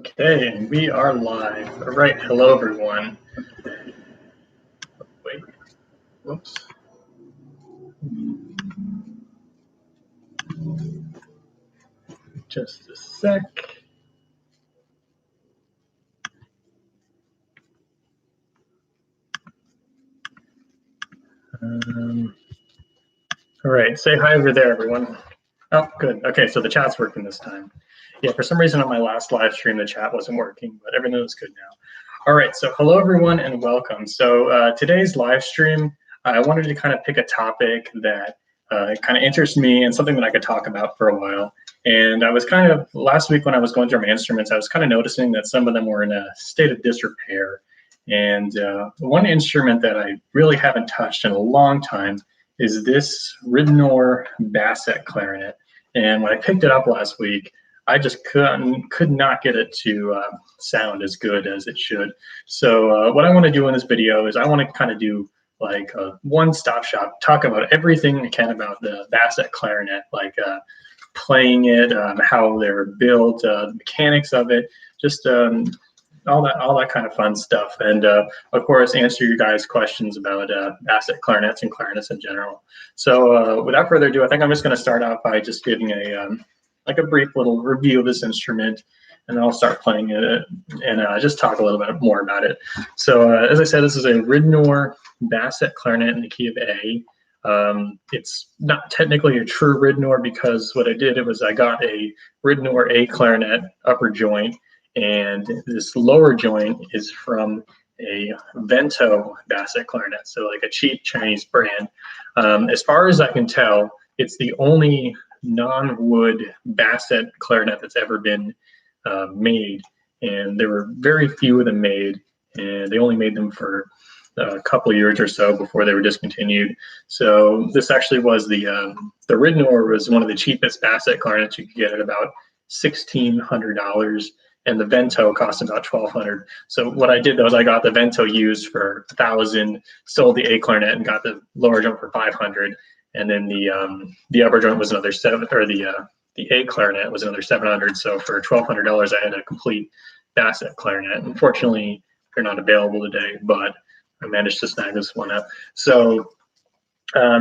Okay, and we are live. All right, hello everyone. Wait, whoops. Just a sec. All right, say hi over there, everyone. Oh, good. Okay, so the chat's working this time. Yeah, for some reason on my last live stream, the chat wasn't working, but everything is good now. All right, so hello everyone and welcome. So today's live stream, I wanted to kind of pick a topic that kind of interests me and something that I could talk about for a while. And I was kind of, last week when I was going through my instruments, I was kind of noticing that some of them were in a state of disrepair. And one instrument that I really haven't touched in a long time is this Repertoire Basset clarinet. And when I picked it up last week, I just could not get it to sound as good as it should. So what I want to do in this video is I want to kind of do like a one-stop shop, talk about everything I can about the Basset clarinet, like playing it, how they're built, the mechanics of it, just all that kind of fun stuff, and of course answer your guys' questions about Basset clarinets and clarinets in general. So without further ado, I think I'm just going to start out by just giving a like a brief little review of this instrument, and then I'll start playing it and just talk a little bit more about it. So as I said, this is a Repertoire Basset clarinet in the key of A. It's not technically a true Repertoire because what I did was I got a Repertoire A clarinet upper joint, and this lower joint is from a Vento Basset clarinet, so like a cheap Chinese brand. As far as I can tell, it's the only non-wood Basset clarinet that's ever been made, and there were very few of them made, and they only made them for a couple of years or so before they were discontinued. So this actually was the Repertoire was one of the cheapest Basset clarinets you could get at about $1,600, and the Vento cost about $1,200. So what I did though is I got the Vento used for $1,000, sold the A clarinet, and got the lower joint for $500, and then the upper joint was another $700, or the A clarinet was another $700. So for $1,200, I had a complete Basset clarinet. Unfortunately, they're not available today, but I managed to snag this one up. So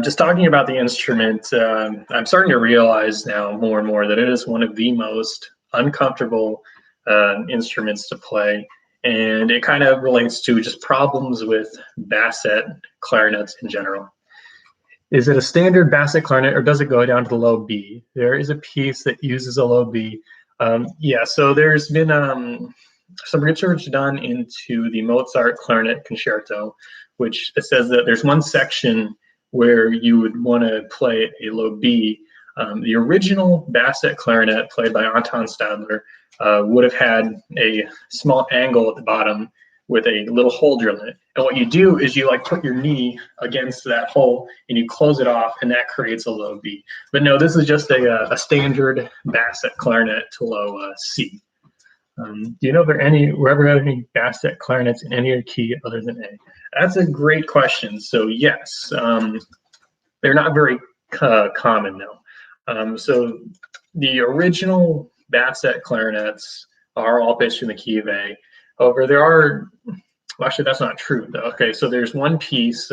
just talking about the instrument, I'm starting to realize now more and more that it is one of the most uncomfortable instruments to play, and it kind of relates to just problems with Basset clarinets in general. Is it a standard Basset clarinet, or does it go down to the low B? There is a piece that uses a low B. Yeah, so there's been some research done into the Mozart clarinet concerto, which says that there's one section where you would want to play a low B. The original Basset clarinet played by Anton Stadler would have had a small angle at the bottom with a little hole drill in it. And what you do is you like put your knee against that hole and you close it off, and that creates a low B. But no, this is just a standard Basset clarinet to low C. Do you know if there ever had any Basset clarinets in any other key other than A? That's a great question. So yes, they're not very common though. So the original Basset clarinets are all pitched in the key of A. However, there are, well, actually that's not true though. Okay, so there's one piece,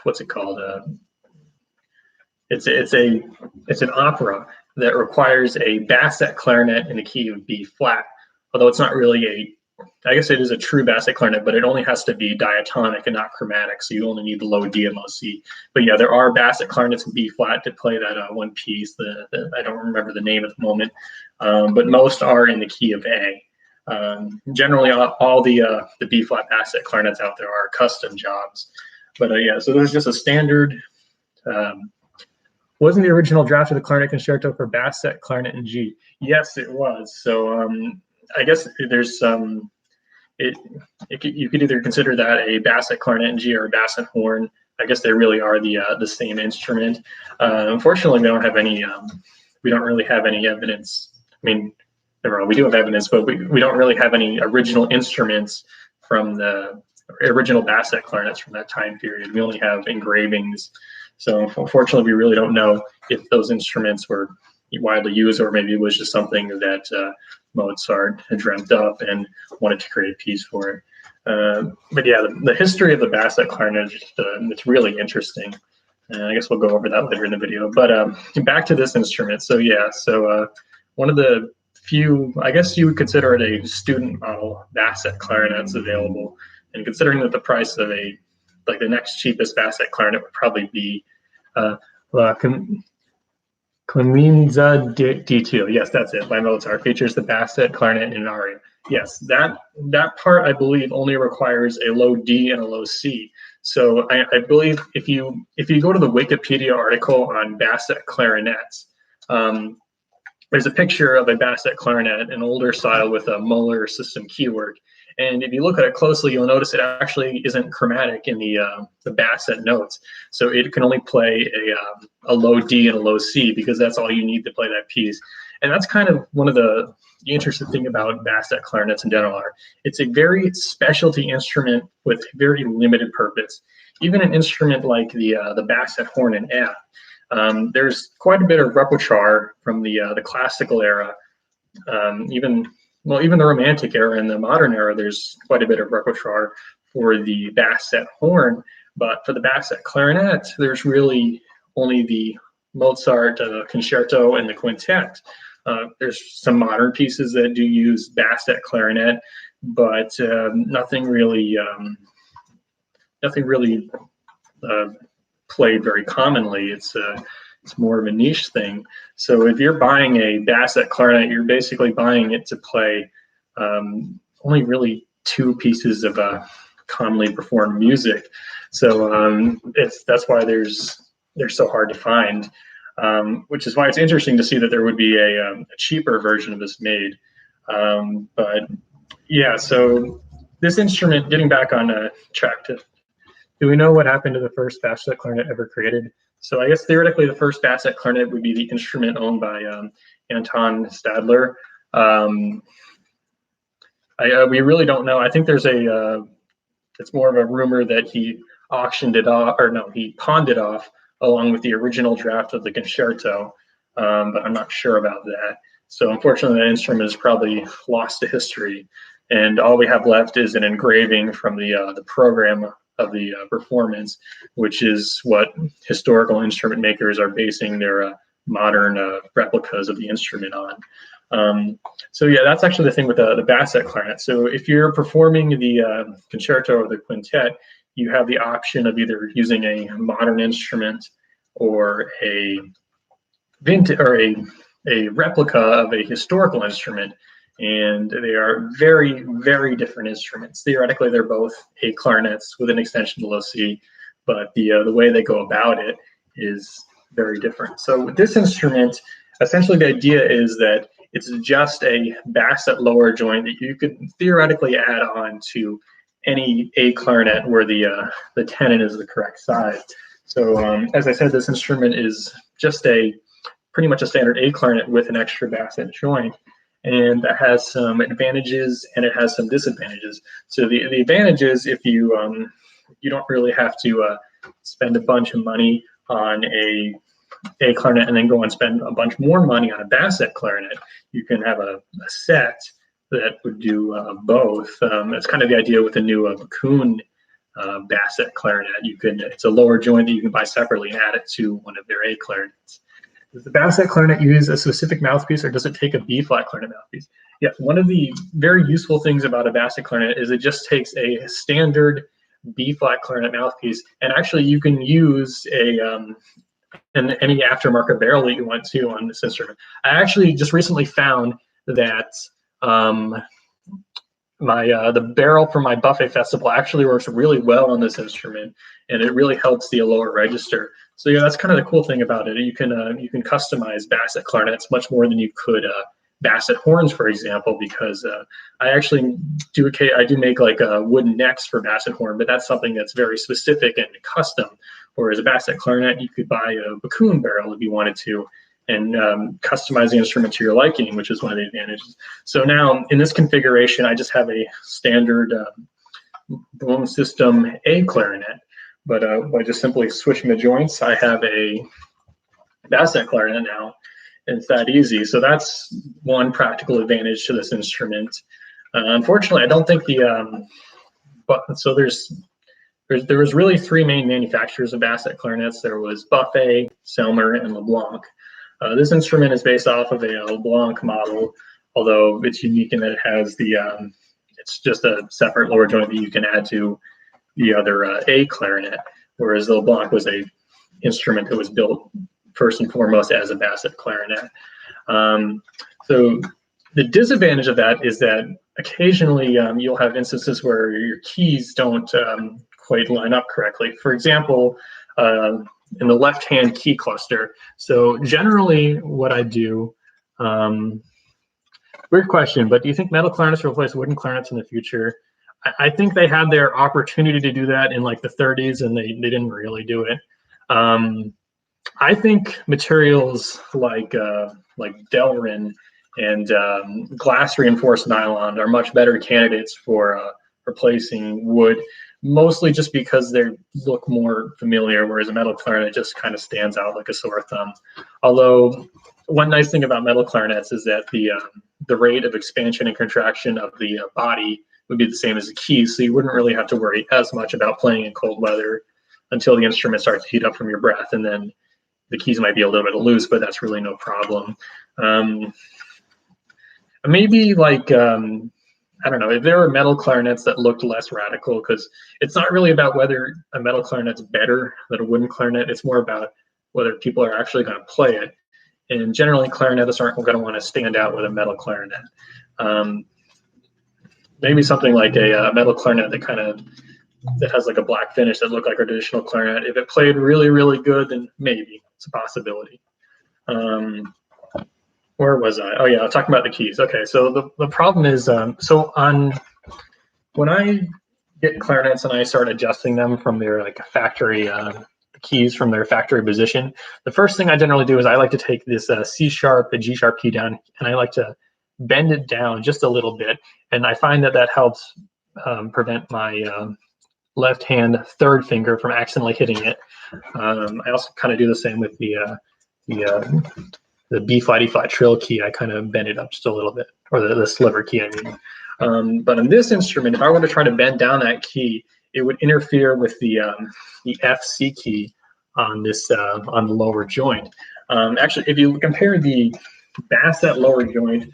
what's it called? It's an opera that requires a Basset clarinet in the key of B flat, although it's not really I guess it is a true Basset clarinet, but it only has to be diatonic and not chromatic, so you only need the low D and low C. But yeah, there are Basset clarinets in B flat to play that one piece. I don't remember the name at the moment, but most are in the key of A. Generally, all the B flat Basset clarinets out there are custom jobs. But yeah, so there's just a standard. Wasn't the original draft of the clarinet concerto for Basset clarinet in G? Yes, it was. So I guess there's you could either consider that a Basset clarinet in G or a Basset horn. I guess they really are the same instrument. Unfortunately, we don't really have any evidence. I mean, we do have evidence, but we don't really have any original instruments from the original Basset clarinets from that time period. We only have engravings. So unfortunately, we really don't know if those instruments were widely used, or maybe it was just something that Mozart had dreamt up and wanted to create a piece for it. But yeah, the history of the Basset clarinet is just, it's really interesting. And I guess we'll go over that later in the video. But back to this instrument. So yeah, one of the few, I guess you would consider it a student model Basset clarinets available. And considering that the price of the next cheapest Basset clarinet would probably be La Clemenza D2. Yes, that's it, by Mozart. Features the Basset clarinet in an aria. Yes, that part I believe only requires a low D and a low C. So I believe if you go to the Wikipedia article on Basset clarinets, there's a picture of a Basset clarinet, an older style with a Muller system keywork. And if you look at it closely, you'll notice it actually isn't chromatic in the Basset notes. So it can only play a low D and a low C because that's all you need to play that piece. And that's kind of one of the interesting thing about Basset clarinets in general are it's a very specialty instrument with very limited purpose. Even an instrument like the Basset horn in F, there's quite a bit of repertoire from the classical era, even the Romantic era and the modern era. There's quite a bit of repertoire for the Basset horn, but for the Basset clarinet, there's really only the Mozart concerto and the quintet. There's some modern pieces that do use Basset clarinet, but nothing really played very commonly. It's more of a niche thing. So if you're buying a Basset clarinet, you're basically buying it to play only really two pieces of commonly performed music. So that's why they're so hard to find. Which is why it's interesting to see that there would be a cheaper version of this made. But yeah, so this instrument, getting back on track, do we know what happened to the first Basset clarinet ever created? So I guess theoretically the first Basset clarinet would be the instrument owned by Anton Stadler. We really don't know. I think there's it's more of a rumor that he auctioned it off, or no, he pawned it off along with the original draft of the concerto, but I'm not sure about that. So unfortunately, that instrument is probably lost to history, and all we have left is an engraving from the program of the performance, which is what historical instrument makers are basing their modern replicas of the instrument on. So yeah, that's actually the thing with the Basset clarinet. So if you're performing the concerto or the quintet, you have the option of either using a modern instrument or a replica of a historical instrument, and they are very, very different instruments. Theoretically, they're both A clarinets with an extension to low C, but the way they go about it is very different. So with this instrument, essentially the idea is that it's just a Basset lower joint that you could theoretically add on to any A clarinet where the tenon is the correct size. So as I said, this instrument is just pretty much a standard A clarinet with an extra Basset joint, and that has some advantages and it has some disadvantages. So the advantages, if you don't really have to spend a bunch of money on a clarinet and then go and spend a bunch more money on a Basset clarinet. You can have a set that would do both. That's kind of the idea with the new Bakun Basset clarinet. It's a lower joint that you can buy separately and add it to one of their A clarinets. Does the Basset clarinet use a specific mouthpiece, or does it take a B-flat clarinet mouthpiece? Yeah, one of the very useful things about a Basset clarinet is it just takes a standard B-flat clarinet mouthpiece, and actually you can use any aftermarket barrel that you want to on this instrument. I actually just recently found that the barrel from my Buffet Festival actually works really well on this instrument, and it really helps the lower register. So yeah, that's kind of the cool thing about it. You can customize Basset clarinets much more than you could Basset horns, for example, because I actually do make like wooden necks for Basset horn, but that's something that's very specific and custom. Whereas a Basset clarinet, you could buy a Bakun barrel if you wanted to, and customize the instrument to your liking, which is one of the advantages. So now in this configuration, I just have a standard bone system A clarinet, but by just simply switching the joints, I have a Basset clarinet now. It's that easy. So that's one practical advantage to this instrument. Unfortunately, I don't think so there was really three main manufacturers of Bassett clarinets. There was Buffet, Selmer, and LeBlanc. This instrument is based off of a LeBlanc model, although it's unique in that it has it's just a separate lower joint that you can add to the other A clarinet, whereas the LeBlanc was a instrument that was built first and foremost as a Bassett clarinet. So the disadvantage of that is that occasionally you'll have instances where your keys don't quite line up correctly. For example, in the left-hand key cluster. So generally what I do, weird question, but do you think metal clarinets will replace wooden clarinets in the future? I think they had their opportunity to do that in like the 30s and they didn't really do it. I think materials like Delrin and glass reinforced nylon are much better candidates for replacing wood, mostly just because they look more familiar, whereas a metal clarinet just kind of stands out like a sore thumb. Although one nice thing about metal clarinets is that the rate of expansion and contraction of the body would be the same as the keys, so you wouldn't really have to worry as much about playing in cold weather until the instrument starts to heat up from your breath, and then the keys might be a little bit loose, but that's really no problem. Maybe like, I don't know, if there were metal clarinets that looked less radical, because it's not really about whether a metal clarinet's better than a wooden clarinet, it's more about whether people are actually going to play it. And generally, clarinetists aren't going to want to stand out with a metal clarinet. Maybe something like a metal clarinet that has like a black finish that looked like a traditional clarinet. If it played really, really good, then maybe it's a possibility. Where was I? Oh yeah, I was talking about the keys. Okay, so the problem is, when I get clarinets and I start adjusting them from their like factory keys from their factory position, the first thing I generally do is I like to take this C sharp, a G sharp key down, and I like to bend it down just a little bit, and I find that helps prevent my left hand third finger from accidentally hitting it. I also kind of do the same with the B flat E flat trill key. I kind of bend it up just a little bit, or the sliver key, I mean. But in this instrument, if I were to try to bend down that key, it would interfere with the F C key on this on the lower joint. Actually, if you compare the Bassett lower joint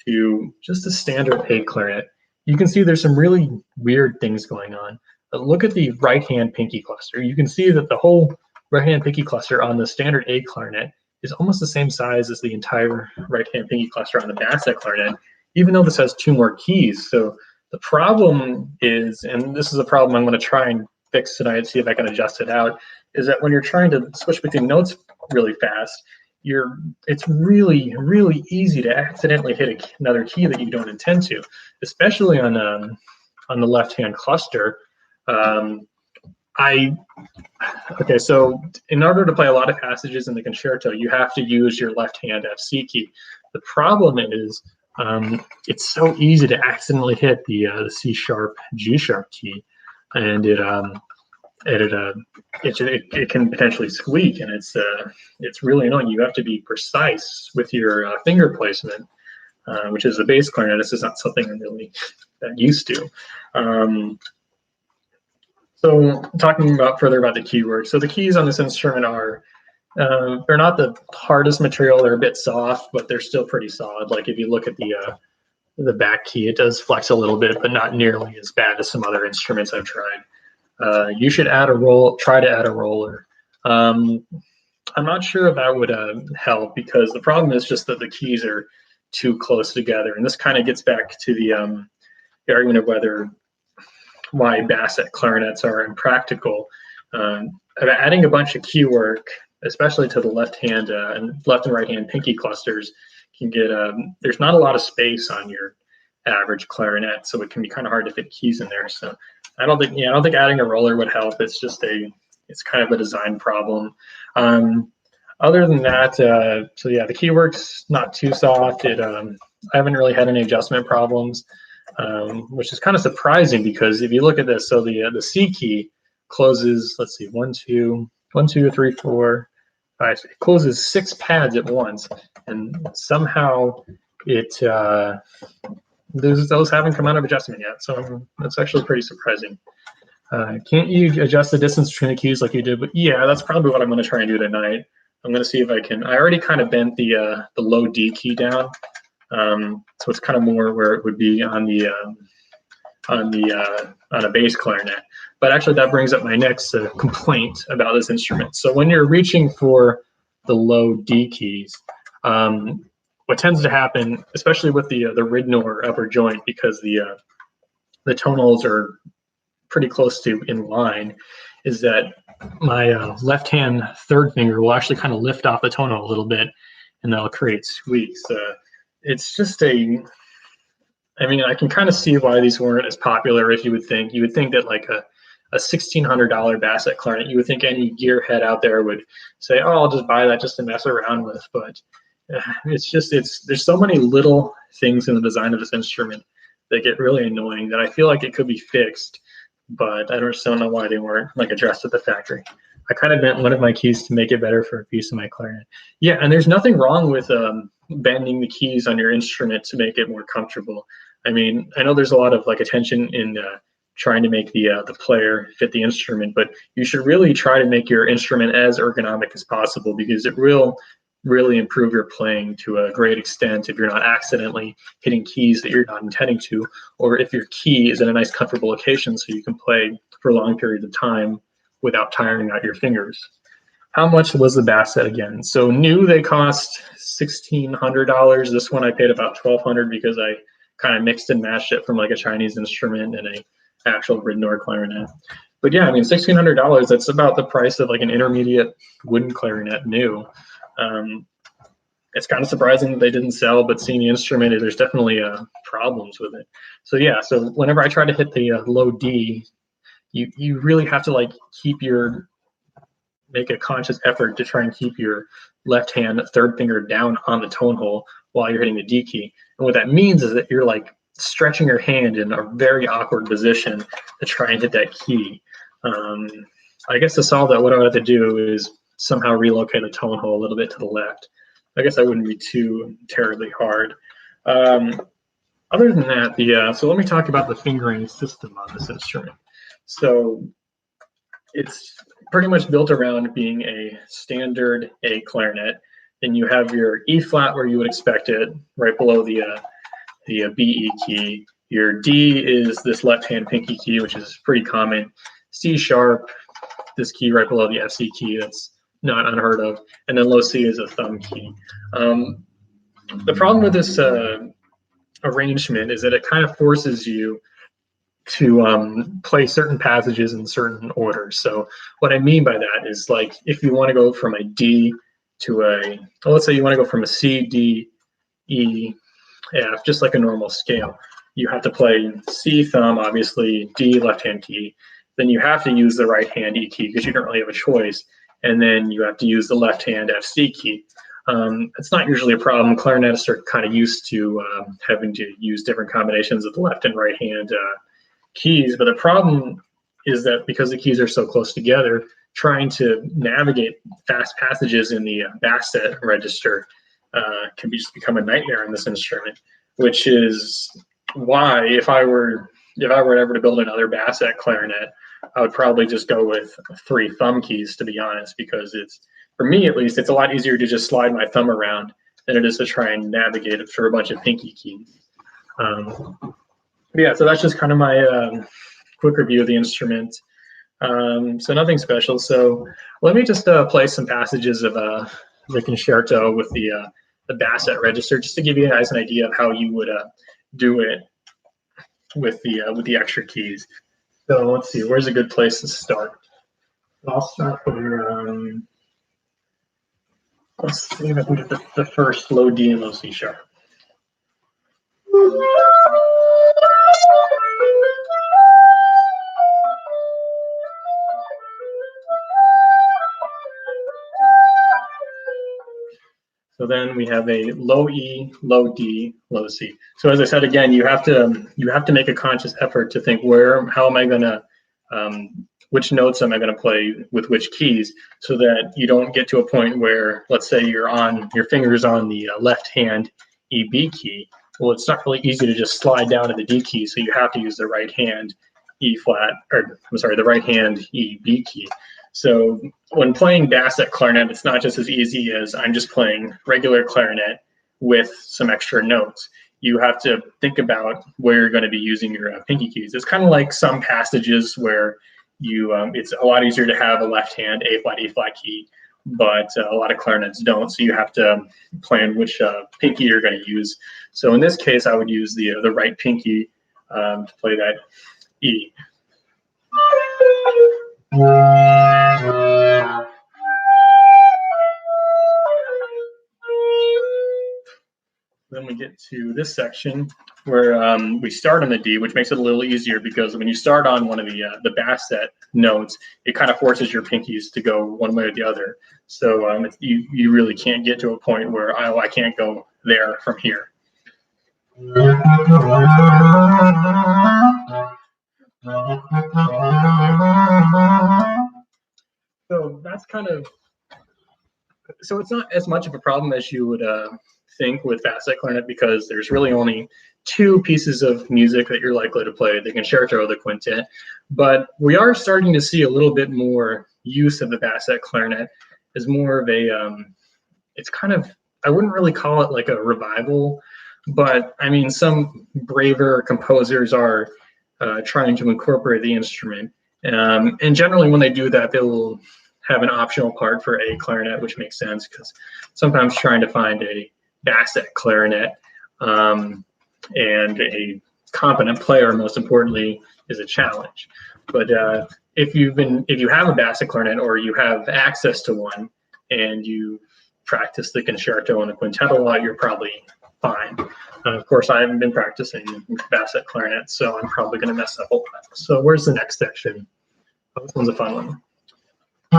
to just a standard A clarinet, you can see there's some really weird things going on. But look at the right-hand pinky cluster. You can see that the whole right-hand pinky cluster on the standard A clarinet is almost the same size as the entire right-hand pinky cluster on the Bassett clarinet, even though this has two more keys. So the problem is, and this is a problem I'm going to try and fix tonight, see if I can adjust it out, is that when you're trying to switch between notes really fast, it's really, really easy to accidentally hit another key that you don't intend to, especially on the left-hand cluster. Okay, so in order to play a lot of passages in the concerto, you have to use your left-hand FC key. The problem is it's so easy to accidentally hit the C sharp, G sharp key, and it can potentially squeak, and it's really annoying. You have to be precise with your finger placement, which is a bass clarinet. This is not something I'm really that used to. So talking further about the keywork. So the keys on this instrument are, they're not the hardest material. They're a bit soft, but they're still pretty solid. Like if you look at the back key, it does flex a little bit, but not nearly as bad as some other instruments I've tried. You should try to add a roller. I'm not sure if that would help, because the problem is just that the keys are too close together. And this kind of gets back to the argument of why Bassett clarinets are impractical. Adding a bunch of keywork, especially to the left and right hand pinky clusters, can get there's not a lot of space on your average clarinet, so it can be kind of hard to fit keys in there. So I don't think adding a roller would help. It's just it's kind of a design problem. Other than that, so yeah, the keywork's not too soft. I haven't really had any adjustment problems. Which is kind of surprising, because if you look at this, so the C key closes, let's see, 1, 2, 3, 4, it closes 6 pads at once, and somehow those haven't come out of adjustment yet. So that's actually pretty surprising. Can't you adjust the distance between the keys like you did? But yeah, that's probably what I'm going to try and do tonight. I'm going to see if I can. I already kind of bent the low D key down, so it's kind of more where it would be on a bass clarinet. But actually, that brings up my next complaint about this instrument. So when you're reaching for the low D keys, what tends to happen, especially with the Ridnor upper joint, because the tonals are pretty close to in line, is that my left hand third finger will actually kind of lift off the tonal a little bit, and that'll create squeaks. It's just I mean, I can kind of see why these weren't as popular as you would think. You would think that like a $1,600 Bassett clarinet, you would think any gearhead out there would say, oh, I'll just buy that just to mess around with. But there's so many little things in the design of this instrument that get really annoying that I feel like it could be fixed, but I just don't know why they weren't like addressed at the factory. I kind of bent one of my keys to make it better for a piece of my clarinet. Yeah, and there's nothing wrong with bending the keys on your instrument to make it more comfortable. I mean, I know there's a lot of like attention in trying to make the player fit the instrument, but you should really try to make your instrument as ergonomic as possible, because it will really improve your playing to a great extent if you're not accidentally hitting keys that you're not intending to, or if your key is in a nice comfortable location so you can play for long periods of time without tiring out your fingers. How much was the Basset again? So new, they cost $1,600. This one I paid about $1,200 because I kind of mixed and matched it from like a Chinese instrument and a actual Ridnor clarinet. But yeah, I mean, $1,600, that's about the price of like an intermediate wooden clarinet new. It's kind of surprising that they didn't sell, but seeing the instrument, there's definitely problems with it. So yeah, so whenever I try to hit the low D, you really have to like make a conscious effort to try and keep your left hand third finger down on the tone hole while you're hitting the D key. And what that means is that you're like stretching your hand in a very awkward position to try and hit that key. I guess to solve that, what I would have to do is somehow relocate the tone hole a little bit to the left. I guess that wouldn't be too terribly hard. Other than that, so let me talk about the fingering system on this instrument. So it's pretty much built around being a standard A clarinet. Then you have your E flat where you would expect it, right below the B E key. Your D is this left-hand pinky key, which is pretty common. C sharp, this key right below the F C key, that's not unheard of. And then low C is a thumb key. The problem with this arrangement is that it kind of forces you to play certain passages in certain orders. So what I mean by that is, like, if you want to go from a D to let's say you want to go from a C, D, E, F, just like a normal scale, you have to play C thumb, obviously, D left-hand key. Then you have to use the right-hand E key because you don't really have a choice. And then you have to use the left-hand FC key. It's not usually a problem. Clarinetists are kind of used to having to use different combinations of the left and right-hand keys. But the problem is that because the keys are so close together, trying to navigate fast passages in the Basset register can just become a nightmare in this instrument, which is why if I were ever to build another Basset clarinet, I would probably just go with 3 thumb keys, to be honest, because it's, for me at least, it's a lot easier to just slide my thumb around than it is to try and navigate it through a bunch of pinky keys. Yeah, so that's just kind of my quick review of the instrument. So nothing special. So let me just play some passages of the concerto with the Basset register, just to give you guys an idea of how you would do it with the extra keys. So let's see, where's a good place to start? I'll start with, let's see if I can get the first low D and low C sharp. So then we have a low E, low D, low C. So as I said, again, you have to make a conscious effort to think how am I going to which notes am I going to play with which keys, so that you don't get to a point where, let's say your finger's on the left hand E B key. Well, it's not really easy to just slide down to the D key, so you have to use the right hand E flat, or I'm sorry, the right hand E B key. So when playing Bassett clarinet, it's not just as easy as I'm just playing regular clarinet with some extra notes. You have to think about where you're going to be using your pinky keys. It's kind of like some passages where you it's a lot easier to have a left hand A flat, E flat key, but a lot of clarinets don't. So you have to plan which pinky you're going to use. So in this case, I would use the right pinky to play that E. Then we get to this section where we start on the D, which makes it a little easier because when you start on one of the Basset notes, it kind of forces your pinkies to go one way or the other. So you really can't get to a point where I can't go there from here. So that's kind of, so it's not as much of a problem as you would think with Basset clarinet, because there's really only two pieces of music that you're likely to play, the concerto or the quintet. But we are starting to see a little bit more use of the Basset clarinet as more of a, it's kind of, I wouldn't really call it like a revival, but I mean, some braver composers are trying to incorporate the instrument. And generally when they do that, they will have an optional part for a clarinet, which makes sense because sometimes trying to find a Basset clarinet and a competent player, most importantly, is a challenge. But if you have a Basset clarinet, or you have access to one, and you practice the concerto and the quintet a lot, you're probably fine. Of course, I haven't been practicing Basset clarinet, so I'm probably going to mess up a lot. So where's the next section? Oh, this one's a fun one. So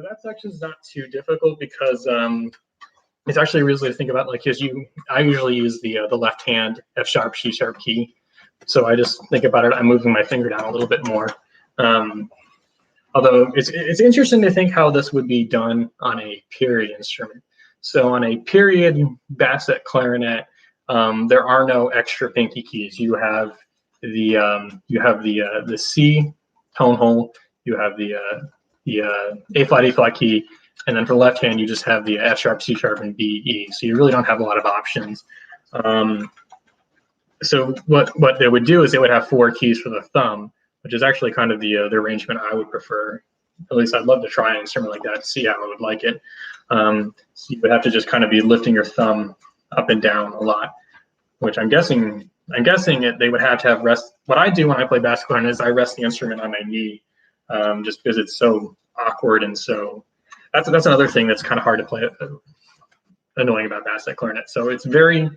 that section is not too difficult because it's actually really to think about, like, I usually use the left hand F sharp, C sharp key. So I just think about it, I'm moving my finger down a little bit more. Although it's interesting to think how this would be done on a period instrument. So on a period Basset clarinet, there are no extra pinky keys. You have the C tone hole, you have the A flat, E flat key, and then for the left hand you just have the F sharp, C sharp, and B, E. So you really don't have a lot of options. So what they would do is they would have 4 keys for the thumb, which is actually kind of the arrangement I would prefer. At least I'd love to try an instrument like that to see how I would like it. So you would have to just kind of be lifting your thumb up and down a lot, which I'm guessing they would have to have rest. What I do when I play Basset clarinet is I rest the instrument on my knee, just because it's so awkward, and so that's another thing that's kind of hard to play, annoying about Basset clarinet. So it's a very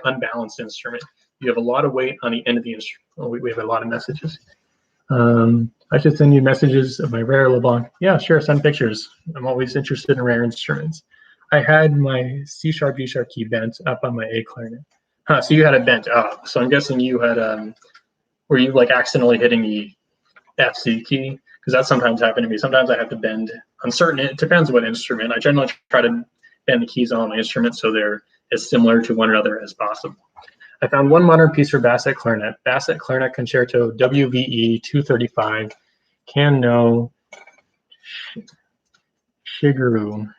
unbalanced instrument. You have a lot of weight on the end of the instrument. Oh, we have a lot of messages. I should send you messages of my rare LeBlanc. Yeah, sure, send pictures. I'm always interested in rare instruments. I had my C sharp, G sharp key bent up on my A clarinet. Huh, so you had it bent up. So I'm guessing you had, were you like accidentally hitting the F C key? Because that sometimes happened to me. Sometimes I have to bend on certain, it depends what instrument. I generally try to bend the keys on all my instruments so they're as similar to one another as possible. I found one modern piece for Basset clarinet, Basset Clarinet Concerto WVE 235, Can No Shigeru.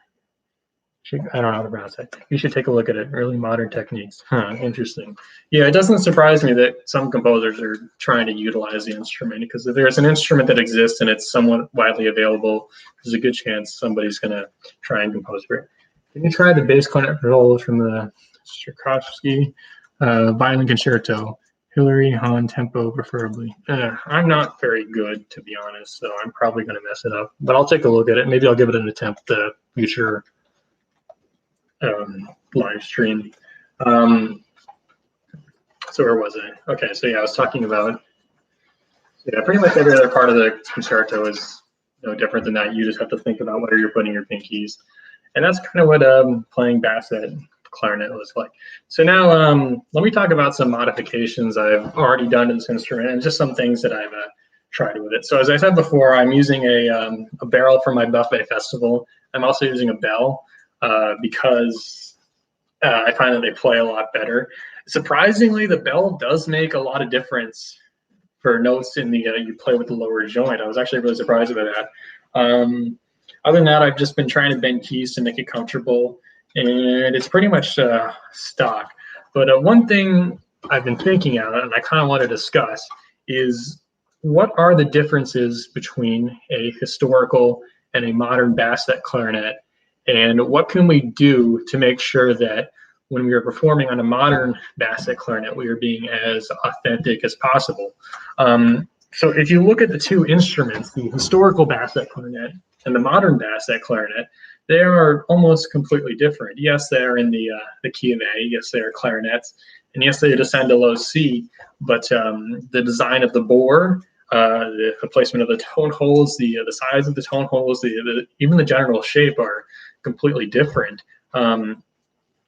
I don't know how to pronounce it. You should take a look at it. Early modern techniques. Huh, interesting. Yeah, it doesn't surprise me that some composers are trying to utilize the instrument, because if there's an instrument that exists and it's somewhat widely available, there's a good chance somebody's going to try and compose for it. Can you try the bass clarinet roll from the Tchaikovsky violin concerto? Hilary Hahn tempo preferably. I'm not very good, to be honest, so I'm probably going to mess it up. But I'll take a look at it. Maybe I'll give it an attempt the future live stream. So where was I? Okay, so yeah, I was talking about, yeah, pretty much every other part of the concerto is no different than that. You just have to think about where you're putting your pinkies. And that's kind of what playing Basset clarinet looks like. So now let me talk about some modifications I've already done to this instrument and just some things that I've tried with it. So as I said before, I'm using a barrel for my Buffet Festival. I'm also using a bell because I find that they play a lot better. Surprisingly, the bell does make a lot of difference for notes in the you play with the lower joint. I was actually really surprised by that. Other than that, I've just been trying to bend keys to make it comfortable, and it's pretty much stock. But one thing I've been thinking of, and I kind of want to discuss, is what are the differences between a historical and a modern Bassett clarinet, and what can we do to make sure that when we are performing on a modern Bassett clarinet, we are being as authentic as possible. So if you look at the two instruments, the historical Bassett clarinet and the modern Bassett clarinet, they are almost completely different. Yes, they are in the key of A. Yes, they are clarinets. And yes, they descend to low C. But the design of the bore, the placement of the tone holes, the size of the tone holes, even the general shape are completely different.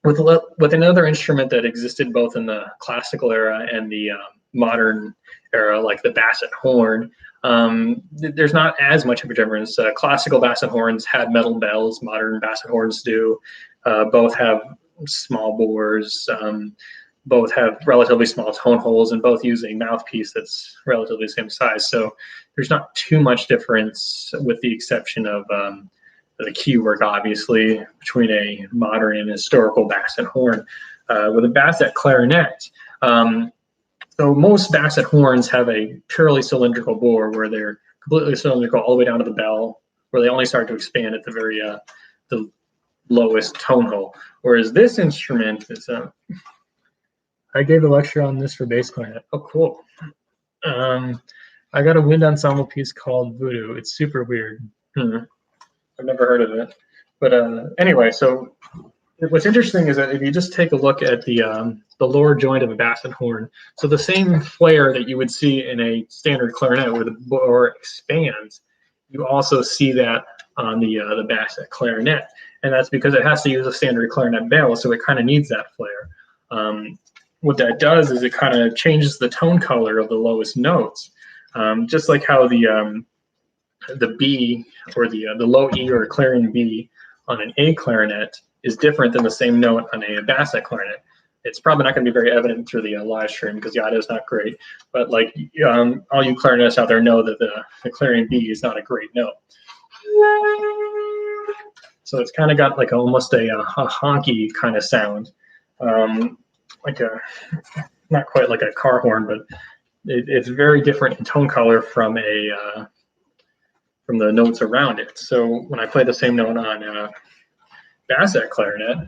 With another instrument that existed both in the classical era and the modern era, like the Bassett horn, there's not as much of a difference. Classical Bassett horns had metal bells, modern Bassett horns do. Both have small bores, both have relatively small tone holes, and both use a mouthpiece that's relatively the same size. So there's not too much difference, with the exception of the keywork, obviously, between a modern and historical Bassett horn. With a Bassett clarinet, so most Bassett horns have a purely cylindrical bore where they're completely cylindrical all the way down to the bell, where they only start to expand at the very the lowest tone hole. Whereas this instrument is I gave a lecture on this for bass clarinet. Oh, cool. I got a wind ensemble piece called Voodoo. It's super weird. I've never heard of it. But anyway, so what's interesting is that if you just take a look at the lower joint of a Bassett horn, so the same flare that you would see in a standard clarinet where the bore expands, you also see that on the Bassett clarinet. And that's because it has to use a standard clarinet bell, so it kind of needs that flare. What that does is it kind of changes the tone color of the lowest notes, just like how the B, or the low E or clarion B on an A clarinet is different than the same note on a Bassett clarinet. It's probably not going to be very evident through the live stream because the audio is not great. But like all you clarinetists out there know that the clarion B is not a great note. So it's kind of got like almost a honky kind of sound, like not quite like a car horn, but it's very different in tone color from the notes around it. So when I play the same note on Bassett clarinet,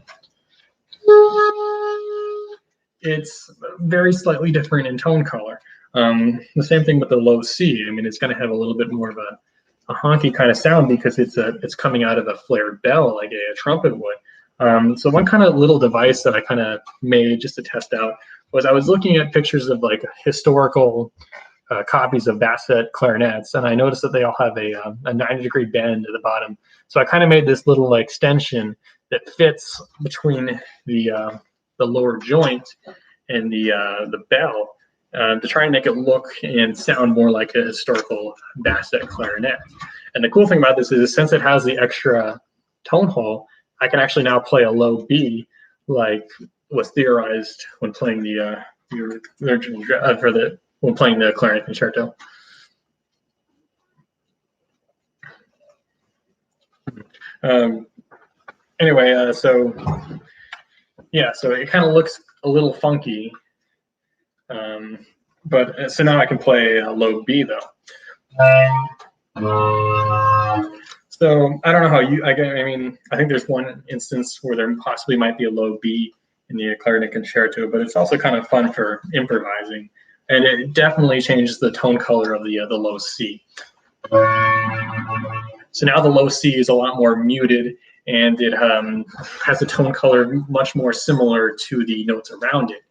it's very slightly different in tone color. The same thing with the low C. I mean, it's going to have a little bit more of a honky kind of sound because it's coming out of a flared bell like a trumpet would. So one kind of little device that I kind of made just to test out was I was looking at pictures of like historical copies of Bassett clarinets, and I noticed that they all have a 90-degree bend at the bottom. So I kind of made this little extension that fits between the lower joint and the bell to try and make it look and sound more like a historical Bassett clarinet. And the cool thing about this is since it has the extra tone hole, I can actually now play a low B like was theorized when playing the original when playing the clarinet concerto. Anyway, so yeah, so it kind of looks a little funky, but so now I can play a low B though. So I don't know how I mean, I think there's one instance where there possibly might be a low B in the clarinet concerto, but it's also kind of fun for improvising. And it definitely changes the tone color of the low C. So now the low C is a lot more muted, and it has a tone color much more similar to the notes around it.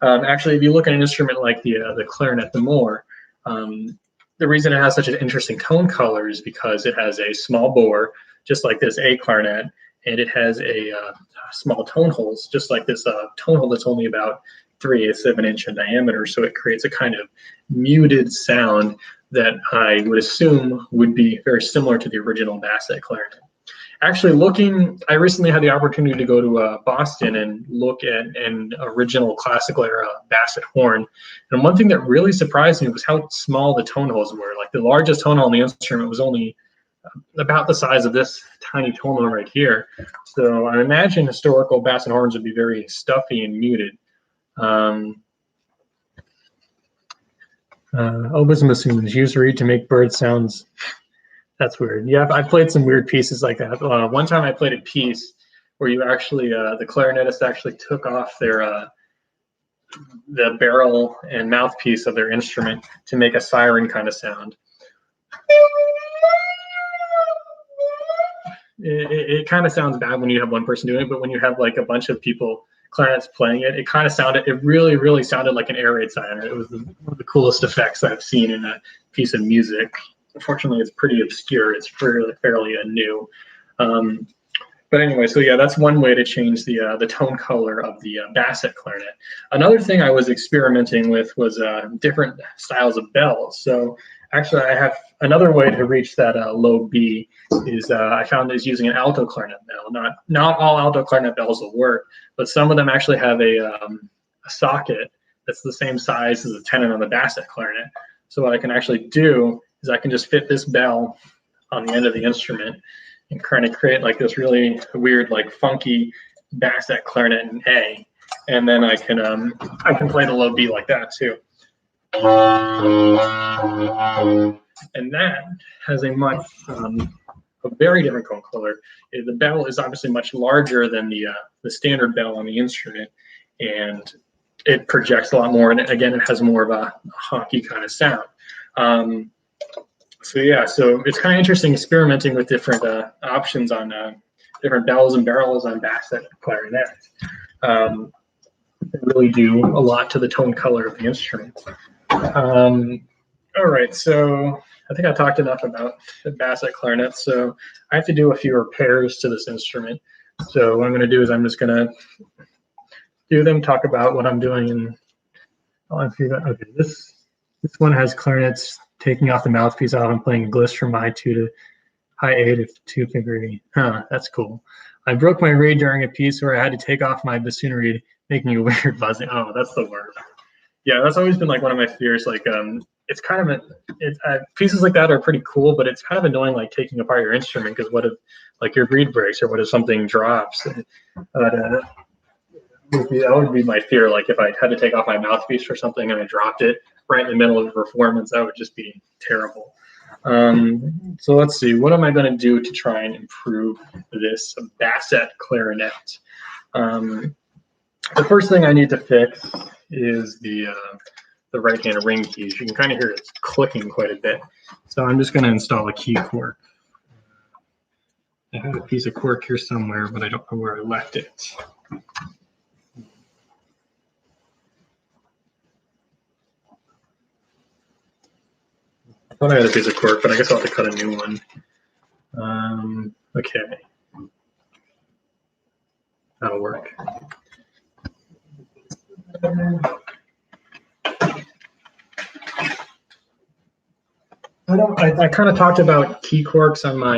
Actually, if you look at an instrument like the clarinet d'amore, the reason it has such an interesting tone color is because it has a small bore, just like this A clarinet, and it has a small tone holes, just like this tone hole that's only about 3/8 of an inch in diameter. So it creates a kind of muted sound that I would assume would be very similar to the original Basset clarinet. Actually, I recently had the opportunity to go to Boston and look at an original classical era Bassett horn. And one thing that really surprised me was how small the tone holes were. Like the largest tone hole in the instrument was only about the size of this tiny tone hole right here. So I imagine historical Bassett horns would be very stuffy and muted. Oboes and bassoons used reed to make bird sounds. That's weird. Yeah, I've played some weird pieces like that. One time I played a piece where you actually, the clarinetist actually took off their the barrel and mouthpiece of their instrument to make a siren kind of sound. It kind of sounds bad when you have one person doing it, but when you have like a bunch of people clarinets playing it, it really, really sounded like an air raid siren. It was one of the coolest effects I've seen in a piece of music. Unfortunately, it's pretty obscure. It's fairly new. But anyway, so yeah, that's one way to change the tone color of the Basset clarinet. Another thing I was experimenting with was different styles of bells. So actually, I have another way to reach that low B is I found is using an alto clarinet bell. Not all alto clarinet bells will work, but some of them actually have a socket that's the same size as the tenon on the Basset clarinet. So what I can actually do is I can just fit this bell on the end of the instrument and kind of create like this really weird, like funky Basset clarinet in A, and then I can play the low B like that too. And that has a very different tone color. The bell is obviously much larger than the standard bell on the instrument, and it projects a lot more. And again, it has more of a honky kind of sound. So yeah, so it's kind of interesting experimenting with different options on different bells and barrels on Basset clarinets. They really do a lot to the tone color of the instrument. All right, so I think I talked enough about the Basset clarinet, so I have to do a few repairs to this instrument. So what I'm going to do is I'm just going to do them, talk about what I'm doing, and okay, this one has clarinets taking off the mouthpiece off and playing a gliss from high 2 to high A to 2 finger E. Huh, that's cool. I broke my reed during a piece where I had to take off my bassoon reed, making a weird buzzing. Oh, that's the worst. Yeah, that's always been like one of my fears. Like, it's kind of pieces like that are pretty cool, but it's kind of annoying, like taking apart your instrument, because what if like your reed breaks or what if something drops? That would be my fear. Like if I had to take off my mouthpiece or something and I dropped it right in the middle of a performance, that would just be terrible. So let's see, what am I going to do to try and improve this Basset clarinet? The first thing I need to fix is the right-hand ring keys. You can kind of hear it clicking quite a bit. So I'm just going to install a Keywork. I have a piece of cork here somewhere, but I don't know where I left it. I thought I had a piece of cork, but I guess I'll have to cut a new one. Okay. That'll work. I kind of talked about key corks on my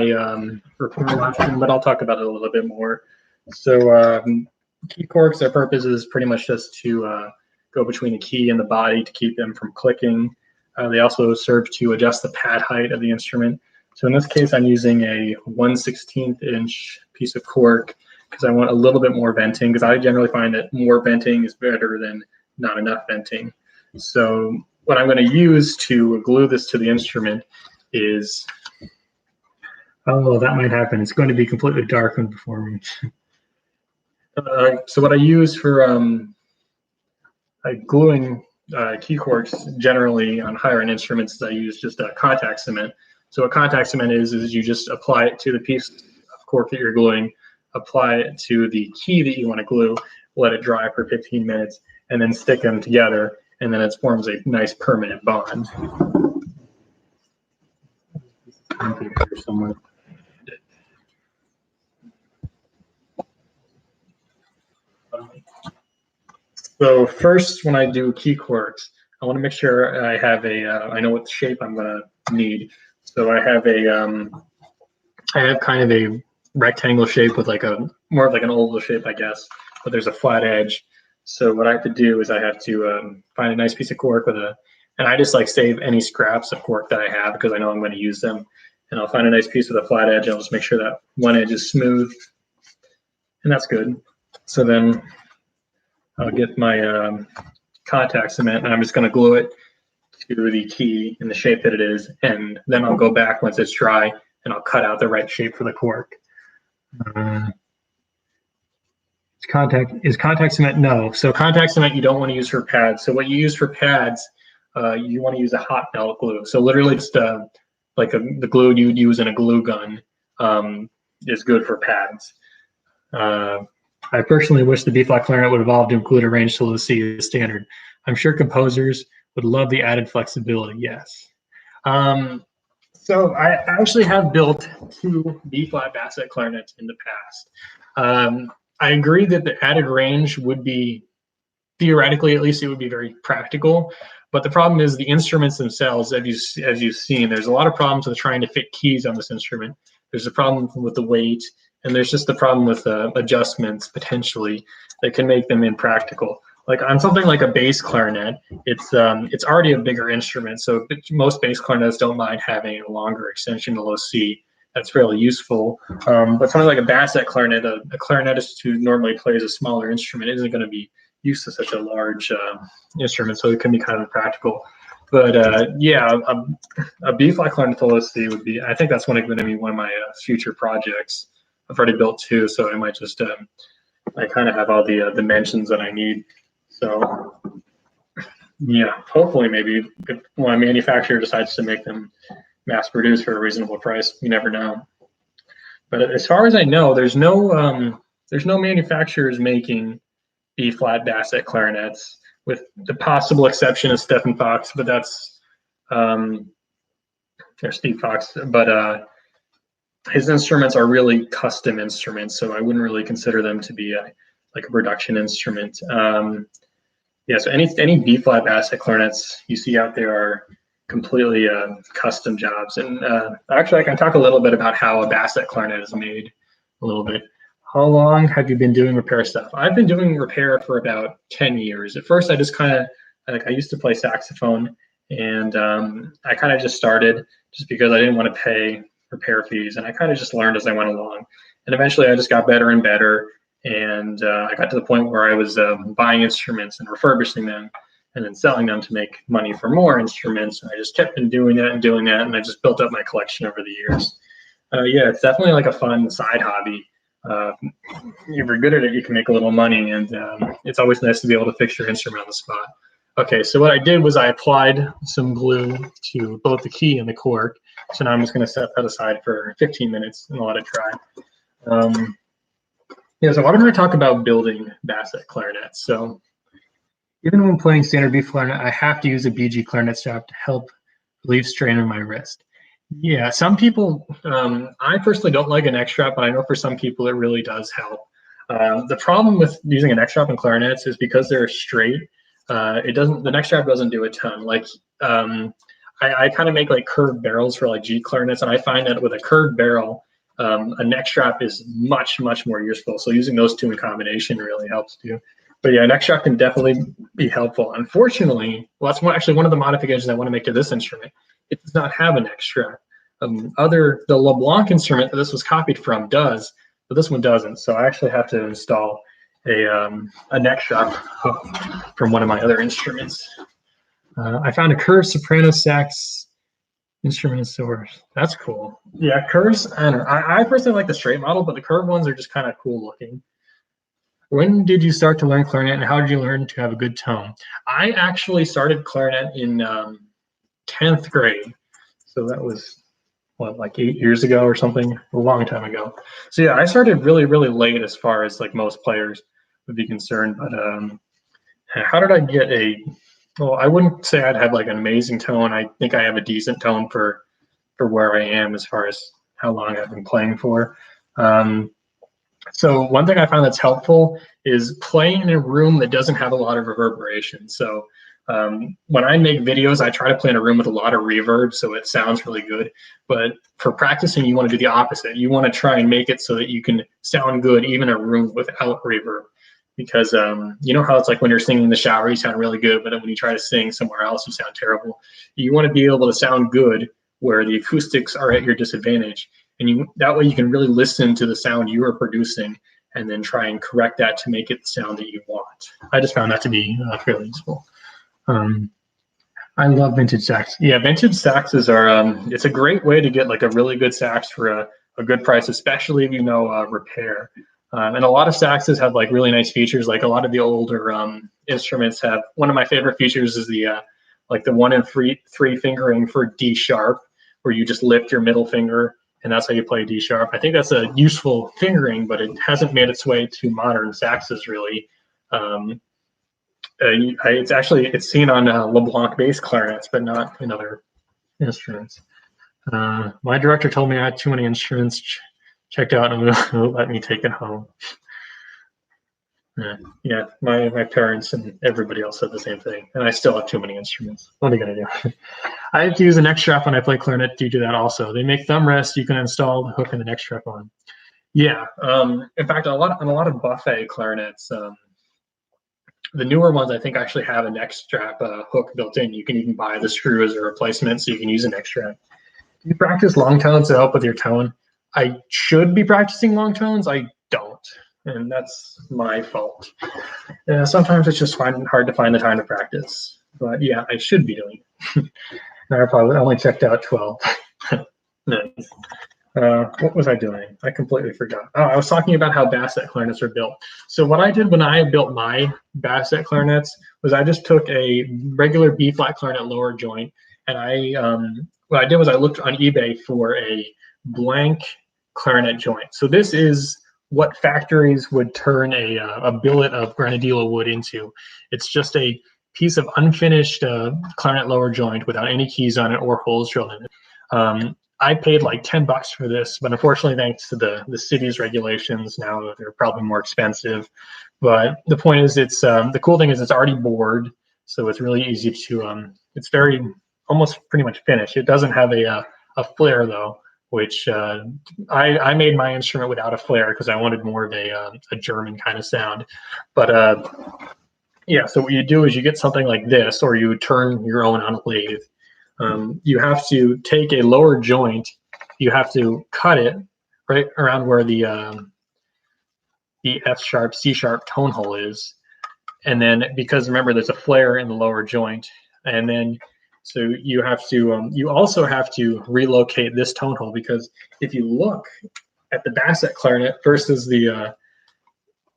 Repertoire live stream, but I'll talk about it a little bit more. So key corks, their purpose is pretty much just to go between the key and the body to keep them from clicking. They also serve to adjust the pad height of the instrument. So in this case, I'm using a 1/16 inch piece of cork because I want a little bit more venting, because I generally find that more venting is better than not enough venting. So what I'm going to use to glue this to the instrument is, oh, that might happen. It's going to be completely dark when performing. So what I use for gluing key corks generally on higher end instruments is I use just contact cement. So what contact cement is you just apply it to the piece of cork that you're gluing, apply it to the key that you want to glue, let it dry for 15 minutes, and then stick them together, and then it forms a nice permanent bond. Somewhere. So first, when I do key quirks, I want to make sure I have I know what shape I'm going to need. So I have I have kind of a rectangle shape with like more of like an oval shape, I guess, but there's a flat edge. So what I have to do is I have to find a nice piece of cork and I just like save any scraps of cork that I have because I know I'm going to use them. And I'll find a nice piece with a flat edge. I'll just make sure that one edge is smooth, and that's good. So then I'll get my contact cement, and I'm just going to glue it to the key in the shape that it is, and then I'll go back once it's dry, and I'll cut out the right shape for the cork. Is contact cement? No. So contact cement you don't want to use for pads. So what you use for pads, you want to use a hot melt glue. So literally it's the glue you would use in a glue gun is good for pads. I personally wish the B-flat clarinet would evolve to include a range to low C as standard. I'm sure composers would love the added flexibility. Yes. So I actually have built 2 B-flat Bassett clarinets in the past. I agree that the added range would be, theoretically at least, it would be very practical. But the problem is the instruments themselves, as you've seen, there's a lot of problems with trying to fit keys on this instrument. There's a problem with the weight, and there's just the problem with adjustments potentially that can make them impractical. Like on something like a bass clarinet, it's already a bigger instrument, so most bass clarinets don't mind having a longer extension to low C. That's fairly useful. But something like a Basset clarinet, a clarinetist who normally plays a smaller instrument isn't going to be used to such a large instrument, so it can be kind of impractical. But yeah, a B-flat clarinet to low C would be, I think that's going to be one of my future projects. I've already built 2, so I might just, I kind of have all the dimensions that I need. So yeah, hopefully maybe if one manufacturer decides to make them mass produced for a reasonable price, you never know. But as far as I know, there's no manufacturers making B-flat Basset clarinets, with the possible exception of Stephen Fox, but that's or Steve Fox, but his instruments are really custom instruments, so I wouldn't really consider them to be like a production instrument. Yeah, so any B-flat Basset clarinets you see out there are completely custom jobs. And actually, I can talk a little bit about how a Basset clarinet is made a little bit. How long have you been doing repair stuff? I've been doing repair for about 10 years. At first, I just kind of, I used to play saxophone, and I kind of just started just because I didn't want to pay repair fees, and I kind of just learned as I went along. And eventually, I just got better and better, and I got to the point where I was buying instruments and refurbishing them, and then selling them to make money for more instruments. And I just kept on doing that, and I just built up my collection over the years. Yeah, it's definitely like a fun side hobby. If you're good at it, you can make a little money, and it's always nice to be able to fix your instrument on the spot. Okay, so what I did was I applied some glue to both the key and the cork. So now I'm just going to set that aside for 15 minutes and let it dry. Yeah, so why don't I talk about building Basset clarinets? So even when playing standard B clarinet, I have to use a BG clarinet strap to help relieve strain on my wrist. Yeah, some people, I personally don't like a neck strap, but I know for some people it really does help. The problem with using a neck strap in clarinets is because they're straight, the neck strap doesn't do a ton. Like I kind of make like curved barrels for like G clarinets, and I find that with a curved barrel, a neck strap is much more useful. So using those 2 in combination really helps too. But yeah, neck strap can definitely be helpful. Unfortunately, well, that's actually one of the modifications I want to make to this instrument. It does not have a neck strap. The LeBlanc instrument that this was copied from does, but this one doesn't. So I actually have to install a neck strap from one of my other instruments. I found a curved soprano sax instrument source. That's cool. Yeah, curves. I don't know. I personally like the straight model, but the curved ones are just kind of cool looking. When did you start to learn clarinet, and how did you learn to have a good tone? I actually started clarinet in 10th grade. So that was, what, like 8 years ago or something? A long time ago. So yeah, I started really late as far as like most players would be concerned. But how did I get well, I wouldn't say I'd have like an amazing tone. I think I have a decent tone for where I am as far as how long I've been playing for. So one thing I found that's helpful is playing in a room that doesn't have a lot of reverberation. So when I make videos, I try to play in a room with a lot of reverb so it sounds really good. But for practicing, you want to do the opposite. You want to try and make it so that you can sound good even in a room without reverb. Because you know how it's like when you're singing in the shower, you sound really good, but then when you try to sing somewhere else, you sound terrible. You want to be able to sound good where the acoustics are at your disadvantage. And that way you can really listen to the sound you are producing and then try and correct that to make it the sound that you want. I just found that to be fairly useful. I love vintage sax. Yeah, vintage saxes are, it's a great way to get like a really good sax for a good price, especially if you know repair. And a lot of saxes have like really nice features. Like a lot of the older instruments have, one of my favorite features is the like the 1 and 3 fingering for D sharp, where you just lift your middle finger and that's how you play D sharp. I think that's a useful fingering, but it hasn't made its way to modern saxes really. It's seen on LeBlanc bass clarinets, but not in other instruments. My director told me I had too many instruments checked out and won't let me take it home. Yeah, my parents and everybody else said the same thing, and I still have too many instruments. What are you gonna do? I have to use a neck strap when I play clarinet due to that also. They make thumb rests you can install the hook and the neck strap on. Yeah, in fact, on a lot of buffet clarinets, the newer ones I think actually have a neck strap hook built in. You can even buy the screw as a replacement, so you can use a neck strap. Do you practice long tones to help with your tone? I should be practicing long tones. I don't, and that's my fault. Sometimes it's just hard to find the time to practice. But yeah, I should be doing it. I probably only checked out 12. Nice. What was I doing? I completely forgot. Oh, I was talking about how Bassett clarinets are built. So what I did when I built my Bassett clarinets was I just took a regular B flat clarinet lower joint, and what I did was I looked on eBay for a blank clarinet joint. So this is what factories would turn a billet of granadillo wood into. It's just a piece of unfinished clarinet lower joint without any keys on it or holes drilled in it. I paid like $10 for this, but unfortunately, thanks to the city's regulations, now they're probably more expensive. But the point is, it's the cool thing is it's already bored, so it's really easy to. It's very almost pretty much finished. It doesn't have a flare though, which I made my instrument without a flare because I wanted more of a German kind of sound. But yeah, so what you do is you get something like this, or you turn your own on a lathe. You have to take a lower joint, you have to cut it right around where the F sharp, C sharp tone hole is. And then, because remember, there's a flare in the lower joint. And then, so you have to, you also have to relocate this tone hole, because if you look at the Bassett clarinet versus the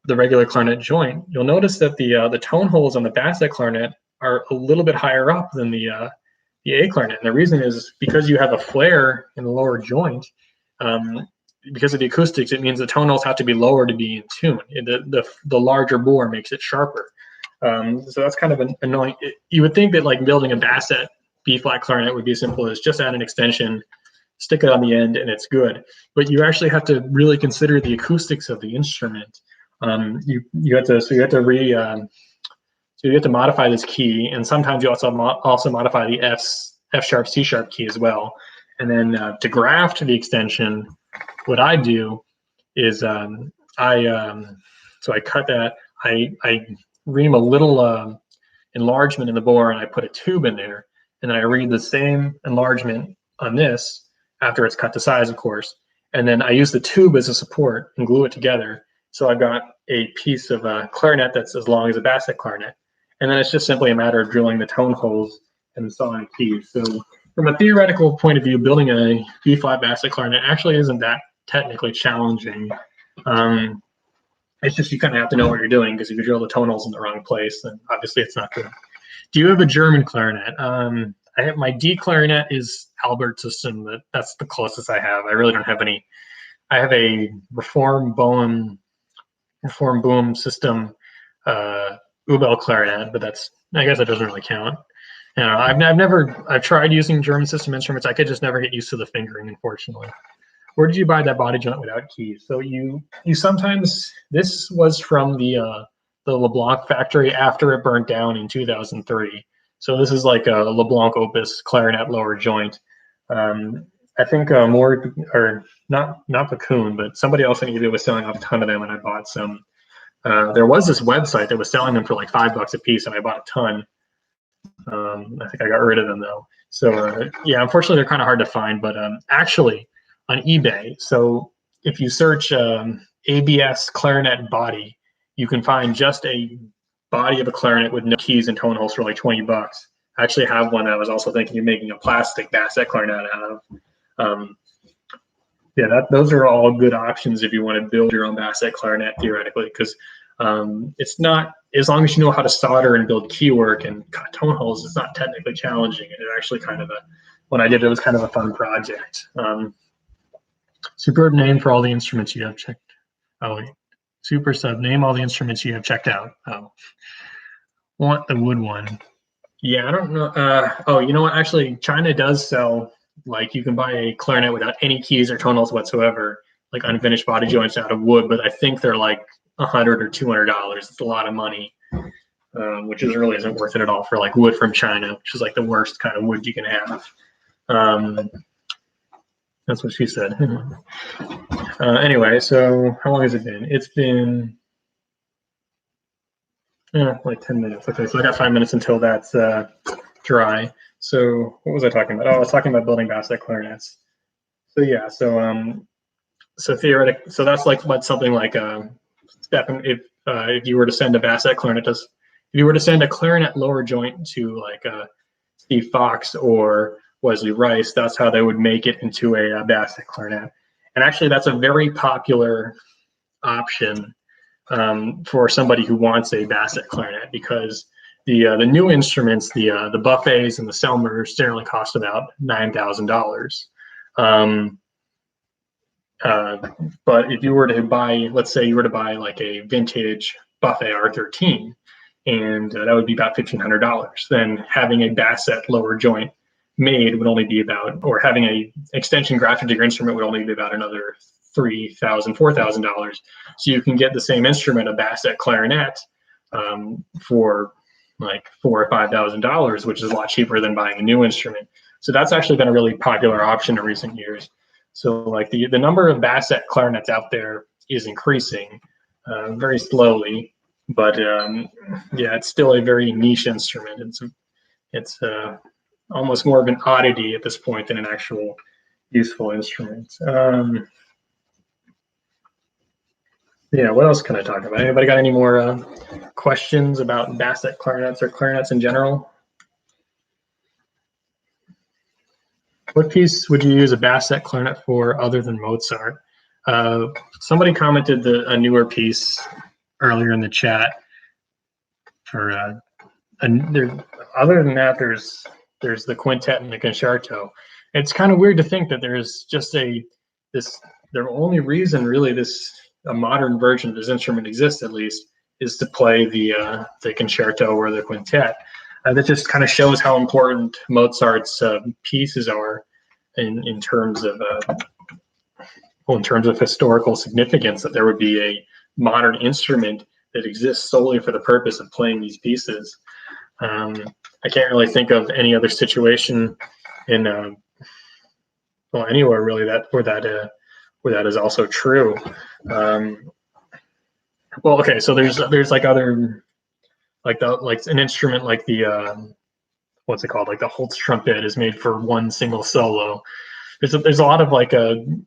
regular clarinet joint, you'll notice that the tone holes on the Bassett clarinet are a little bit higher up than the A clarinet. And the reason is because you have a flare in the lower joint. Because of the acoustics, it means the tone holes have to be lower to be in tune. The larger bore makes it sharper. So that's kind of annoying. You would think that like building a Bassett B flat clarinet would be as simple as just add an extension, stick it on the end, and it's good. But you actually have to really consider the acoustics of the instrument. You have to modify this key, and sometimes you also modify the F sharp C sharp key as well. And then to graft the extension, what I do is so I cut that. I ream a little enlargement in the bore, and I put a tube in there, and then I read the same enlargement on this after it's cut to size, of course. And then I use the tube as a support and glue it together. So I've got a piece of a clarinet that's as long as a Bassett clarinet. And then it's just simply a matter of drilling the tone holes and installing keys. So from a theoretical point of view, building a B-flat Bassett clarinet actually isn't that technically challenging. It's just you kind of have to know what you're doing, because if you drill the tone holes in the wrong place, then obviously it's not good. Do you have a German clarinet? I have my D clarinet is Albert system. That's the closest I have. I really don't have any. I have a Reform Boom system Ubel clarinet, but I guess that doesn't really count. You know, I've tried using German system instruments. I could just never get used to the fingering, unfortunately. where did you buy that body joint without keys? So you sometimes, this was from the LeBlanc factory after it burnt down in 2003. So this is like a LeBlanc Opus clarinet lower joint. I think more, or not Bakun, but somebody else on eBay was selling off a ton of them, and I bought some. There was this website that was selling them for like $5 a piece, and I bought a ton. I think I got rid of them though. So yeah, unfortunately they're kind of hard to find, but actually on eBay, so if you search ABS clarinet body, you can find just a body of a clarinet with no keys and tone holes for like $20. I actually have one that I was also thinking of making a plastic Basset clarinet out of. Yeah, those are all good options if you want to build your own Basset clarinet theoretically, because it's not, as long as you know how to solder and build keywork and cut tone holes, it's not technically challenging. It's actually kind of when I did it was kind of a fun project. Superb name for all the instruments you have checked. Oh, super sub, name all the instruments you have checked out. Oh, want the wood one. Yeah, I don't know. Oh, you know what? Actually, China does sell, like, you can buy a clarinet without any keys or tone holes whatsoever, like unfinished body joints out of wood, but I think they're like $100 or $200. It's a lot of money, which really isn't worth it at all for like wood from China, which is like the worst kind of wood you can have. That's what she said. Anyway, so how long has it been? It's been like 10 minutes. Okay, so I got 5 minutes until that's dry. So what was I talking about? Oh, I was talking about building Basset clarinets. So yeah, so theoretically, so that's like what something like if you were to send a Basset clarinet, if you were to send a clarinet lower joint to like Steve Fox or Wesley Rice, that's how they would make it into a Basset clarinet. And actually, that's a very popular option for somebody who wants a Basset clarinet, because the new instruments, the buffets and the Selmers generally cost about $9,000. But if you were to buy, let's say you were to buy like a vintage Buffet R13, and that would be about $1,500, then having a Basset lower joint made would only be about, or having a extension grafted to your instrument would only be about another $3,000, $4,000. So you can get the same instrument, a Basset clarinet, for like $4,000 or $5,000, which is a lot cheaper than buying a new instrument. So that's actually been a really popular option in recent years. So like the number of Basset clarinets out there is increasing very slowly, but yeah, it's still a very niche instrument. It's almost more of an oddity at this point than an actual useful instrument. Yeah, what else can I talk about? Anybody got any more questions about Basset clarinets or clarinets in general? What piece would you use a Basset clarinet for other than Mozart? Somebody commented a newer piece earlier in the chat. For other than that, there's the quintet and the concerto. It's kind of weird to think that there's just the only reason really a modern version of this instrument exists, at least, is to play the concerto or the quintet. That just kind of shows how important Mozart's pieces are in terms of historical significance. That there would be a modern instrument that exists solely for the purpose of playing these pieces. I can't really think of any other situation in anywhere really where that is also true. Well, okay, so there's like other like an instrument like the what's it called, like the Holtz trumpet is made for one single solo. There's a lot of like an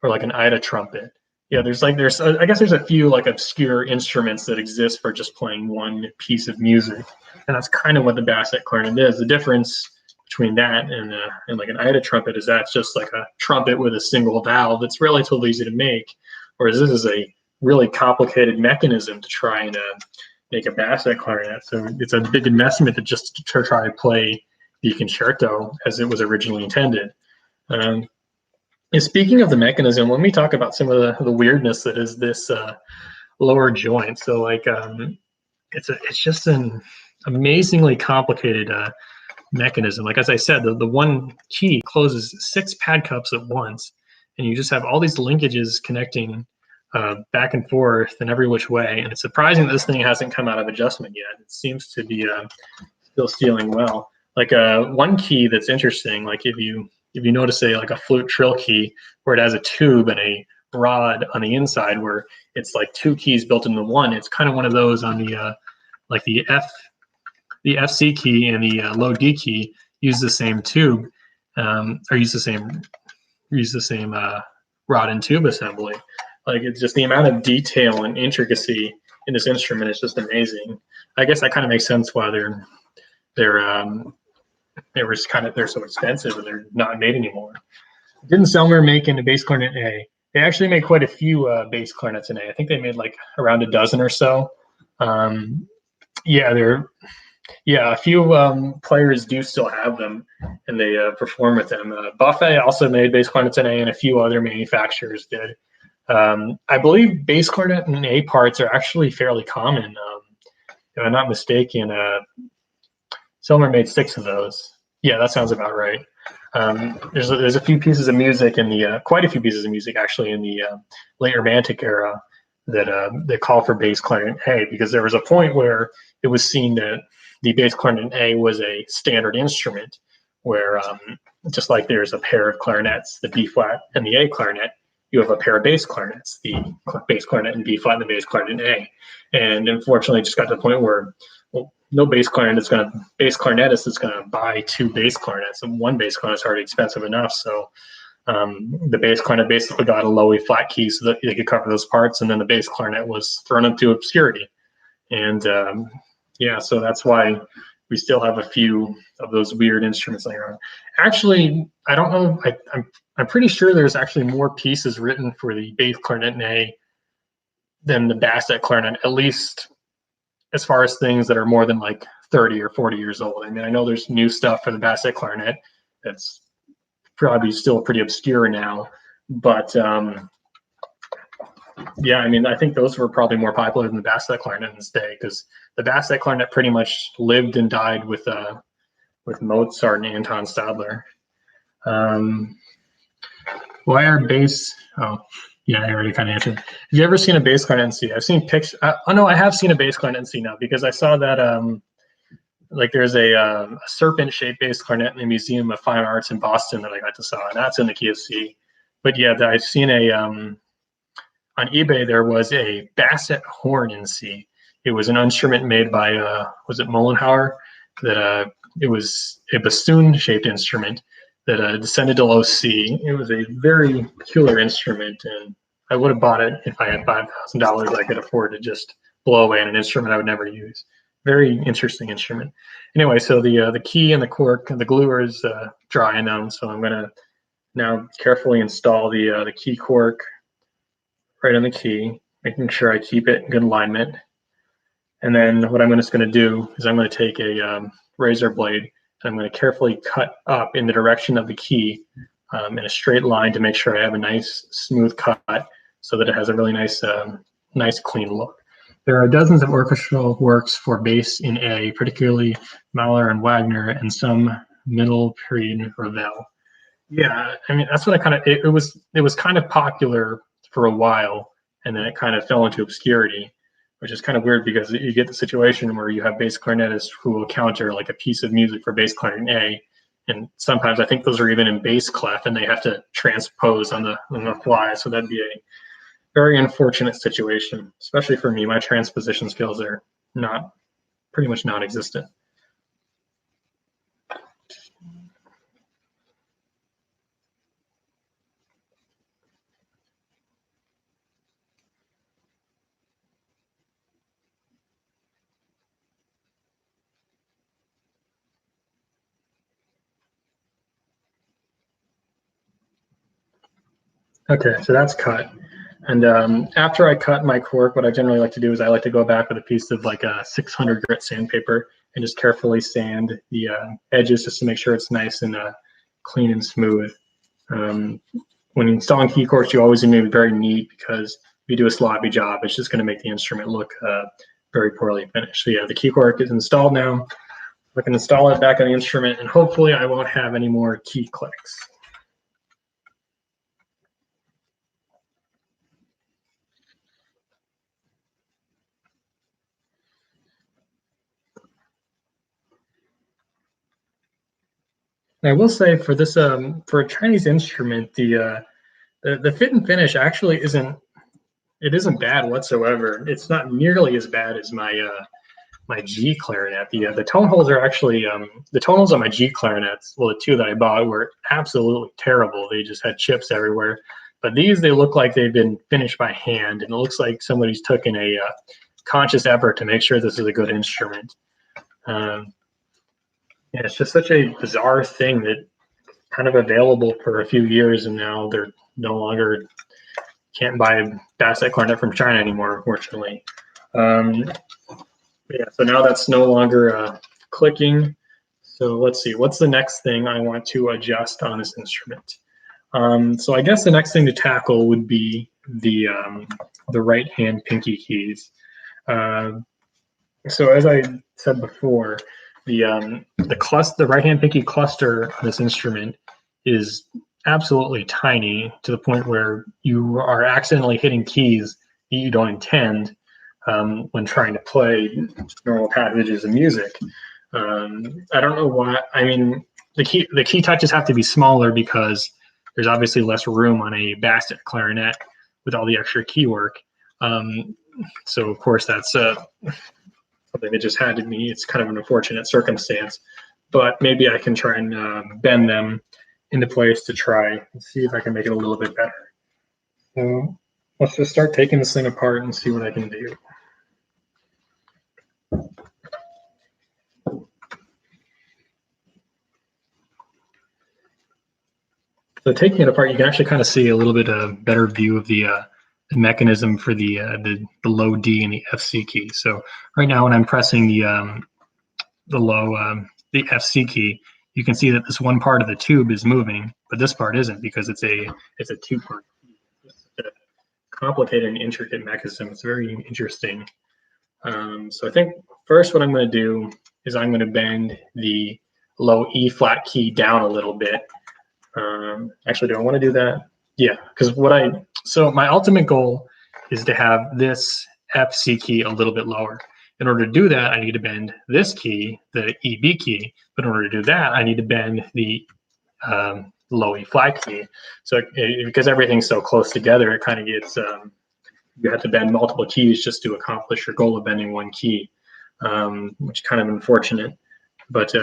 Ida trumpet. Yeah, I guess there's a few like obscure instruments that exist for just playing one piece of music, and that's kind of what the Basset clarinet is. The difference between that and like an Ida trumpet is that's just like a trumpet with a single valve. It's relatively easy to make, whereas this is a really complicated mechanism to try and make a Basset clarinet. So it's a big investment to try to play the concerto as it was originally intended. And speaking of the mechanism, let me talk about some of the weirdness that is this lower joint. So like it's just an amazingly complicated mechanism. Like as I said, the one key closes 6 pad cups at once, and you just have all these linkages connecting back and forth in every which way. And it's surprising that this thing hasn't come out of adjustment yet. It seems to be still stealing well. Like one key that's interesting, like if you notice like a flute trill key where it has a tube and a rod on the inside where it's like two keys built into one, it's kind of one of those on the like the FC key and the low D key use the same tube or use the same rod and tube assembly. Like it's just the amount of detail and intricacy in this instrument is just amazing. I guess that kind of makes sense why they're so expensive and they're not made anymore. Didn't Selmer make in the bass clarinet A? They actually made quite a few bass clarinets in A. I think they made like around a dozen or so. A few players do still have them, and they perform with them. Buffet also made bass clarinets in A, and a few other manufacturers did. I believe bass clarinet and A parts are actually fairly common. If I'm not mistaken, Selmer made 6 of those. Yeah, that sounds about right. There's a few pieces of music in the quite a few pieces of music actually in the late Romantic era that call for bass clarinet A, because there was a point where it was seen that the bass clarinet A was a standard instrument, where just like there's a pair of clarinets, the B flat and the A clarinet, you have a pair of bass clarinets, the bass clarinet in B flat and the bass clarinet in A. And unfortunately, it just got to the point where no bass clarinetist is gonna buy 2 bass clarinets, and 1 bass clarinet is already expensive enough. So the bass clarinet basically got a low E flat key so that they could cover those parts, and then the bass clarinet was thrown into obscurity. And so that's why we still have a few of those weird instruments laying around. Actually, I don't know. I'm pretty sure there's actually more pieces written for the bass clarinet in A than the Bassett clarinet, at least as far as things that are more than like 30 or 40 years old. I mean, I know there's new stuff for the Bassett clarinet that's probably still pretty obscure now, but yeah, I mean, I think those were probably more popular than the Bassett clarinet in its day, because the Bassett clarinet pretty much lived and died with Mozart and Anton Stadler. Why are bass? Oh, yeah, I already kind of answered. Have you ever seen a bass clarinet in C? I've seen pictures. Oh no, I have seen a bass clarinet in C now, because I saw that like there's a serpent-shaped bass clarinet in the Museum of Fine Arts in Boston that I got to saw, and that's in the key of C. But yeah, I've seen on eBay there was a Bassett horn in C. It was an instrument made by was it Mollenhauer? That it was a bassoon-shaped instrument that descended to low C. It was a very peculiar instrument, and I would have bought it if I had $5,000 I could afford to just blow away on an instrument I would never use. Very interesting instrument. Anyway, so the key and the cork and the glue is dry in them, so I'm going to now carefully install the key cork right on the key, making sure I keep it in good alignment. And then what I'm just going to do is I'm going to take a razor blade, and I'm going to carefully cut up in the direction of the key in a straight line to make sure I have a nice smooth cut so that it has a really nice clean look. There are dozens of orchestral works for bass in A, particularly Mahler and Wagner, and some middle period Ravel. Yeah, I mean, that's what I kind of, it was kind of popular for a while, and then it kind of fell into obscurity, which is kind of weird because you get the situation where you have bass clarinetists who will counter like a piece of music for bass clarinet A, and sometimes I think those are even in bass clef, and they have to transpose on the fly. So that'd be a very unfortunate situation, especially for me. My transposition skills are pretty much non-existent. Okay, so that's cut. And after I cut my cork, what I generally like to do is I like to go back with a piece of like a 600 grit sandpaper and just carefully sand the edges just to make sure it's nice and clean and smooth. When installing key corks, you always need to be very neat, because if you do a sloppy job, it's just going to make the instrument look very poorly finished. So yeah, the key cork is installed now. I can install it back on the instrument, and hopefully I won't have any more key clicks. And I will say for this for a Chinese instrument, the fit and finish actually isn't bad whatsoever. It's not nearly as bad as my G clarinet. The tone holes are actually the tone holes on my G clarinets. Well, the two that I bought were absolutely terrible. They just had chips everywhere. But these, they look like they've been finished by hand, and it looks like somebody's taken a conscious effort to make sure this is a good instrument. Yeah, it's just such a bizarre thing that kind of available for a few years, and now they're no longer can't buy a Basset clarinet from China anymore, unfortunately. Yeah, so now that's no longer clicking. So let's see, what's the next thing I want to adjust on this instrument? So I guess the next thing to tackle would be the right hand pinky keys. So as I said before, the right hand pinky cluster on this instrument is absolutely tiny, to the point where you are accidentally hitting keys that you don't intend when trying to play normal passages of music. I don't know why. I mean, the key touches have to be smaller because there's obviously less room on a Bassett clarinet with all the extra keywork. So of course that's something that just had to be. It's kind of an unfortunate circumstance, but maybe I can try and bend them into place to try and see if I can make it a little bit better. So let's just start taking this thing apart and see what I can do. So taking it apart, you can actually kind of see a little bit of better view of the mechanism for the low D and the FC key. So right now, when I'm pressing the FC key, you can see that this one part of the tube is moving, but this part isn't, because it's a two-part. It's a complicated and intricate mechanism. It's very interesting. So I think first what I'm going to do is I'm going to bend the low E flat key down a little bit. Actually, do I want to do that? Yeah, because so my ultimate goal is to have this FC key a little bit lower. In order to do that, I need to bend this key, the EB key. But in order to do that, I need to bend the low E flat key. So because everything's so close together, it kind of gets, you have to bend multiple keys just to accomplish your goal of bending one key, which is kind of unfortunate. But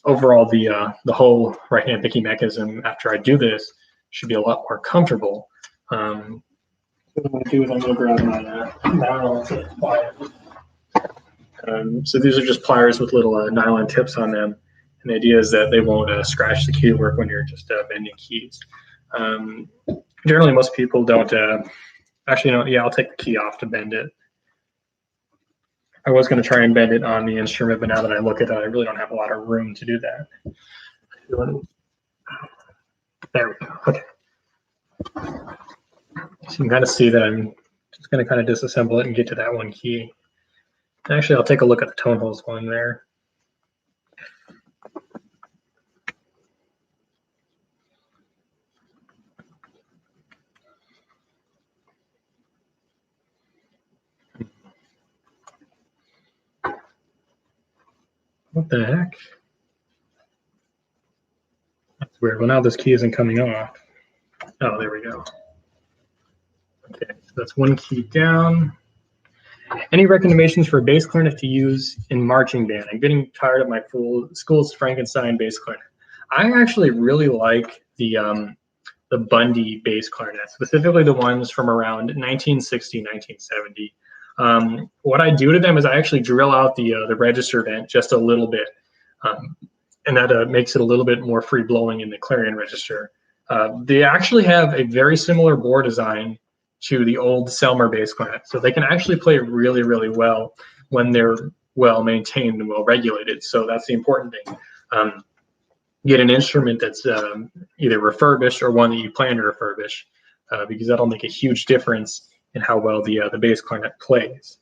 overall, the whole right hand picking mechanism after I do this should be a lot more comfortable. What I'm going to do is I'm going to grab my nylon pliers. So these are just pliers with little nylon tips on them. And the idea is that they won't scratch the keywork when you're just bending keys. Generally, most people don't. Actually, no, yeah, I'll take the key off to bend it. I was going to try and bend it on the instrument, but now that I look at it, I really don't have a lot of room to do that. There we go. Okay. So you can kind of see that I'm just going to kind of disassemble it and get to that one key. Actually, I'll take a look at the tone holes while I'm there. What the heck? That's weird. Well, now this key isn't coming off. Oh, there we go. Okay, so that's one key down. Any recommendations for a bass clarinet to use in marching band? I'm getting tired of my school's Frankenstein bass clarinet. I actually really like the Bundy bass clarinet, specifically the ones from around 1960, 1970. What I do to them is I actually drill out the register vent just a little bit, and that makes it a little bit more free blowing in the clarion register. They actually have a very similar bore design to the old Selmer bass clarinet, so they can actually play really, really well when they're well maintained and well regulated. So that's the important thing. Get an instrument that's either refurbished or one that you plan to refurbish, because that'll make a huge difference in how well the bass clarinet plays.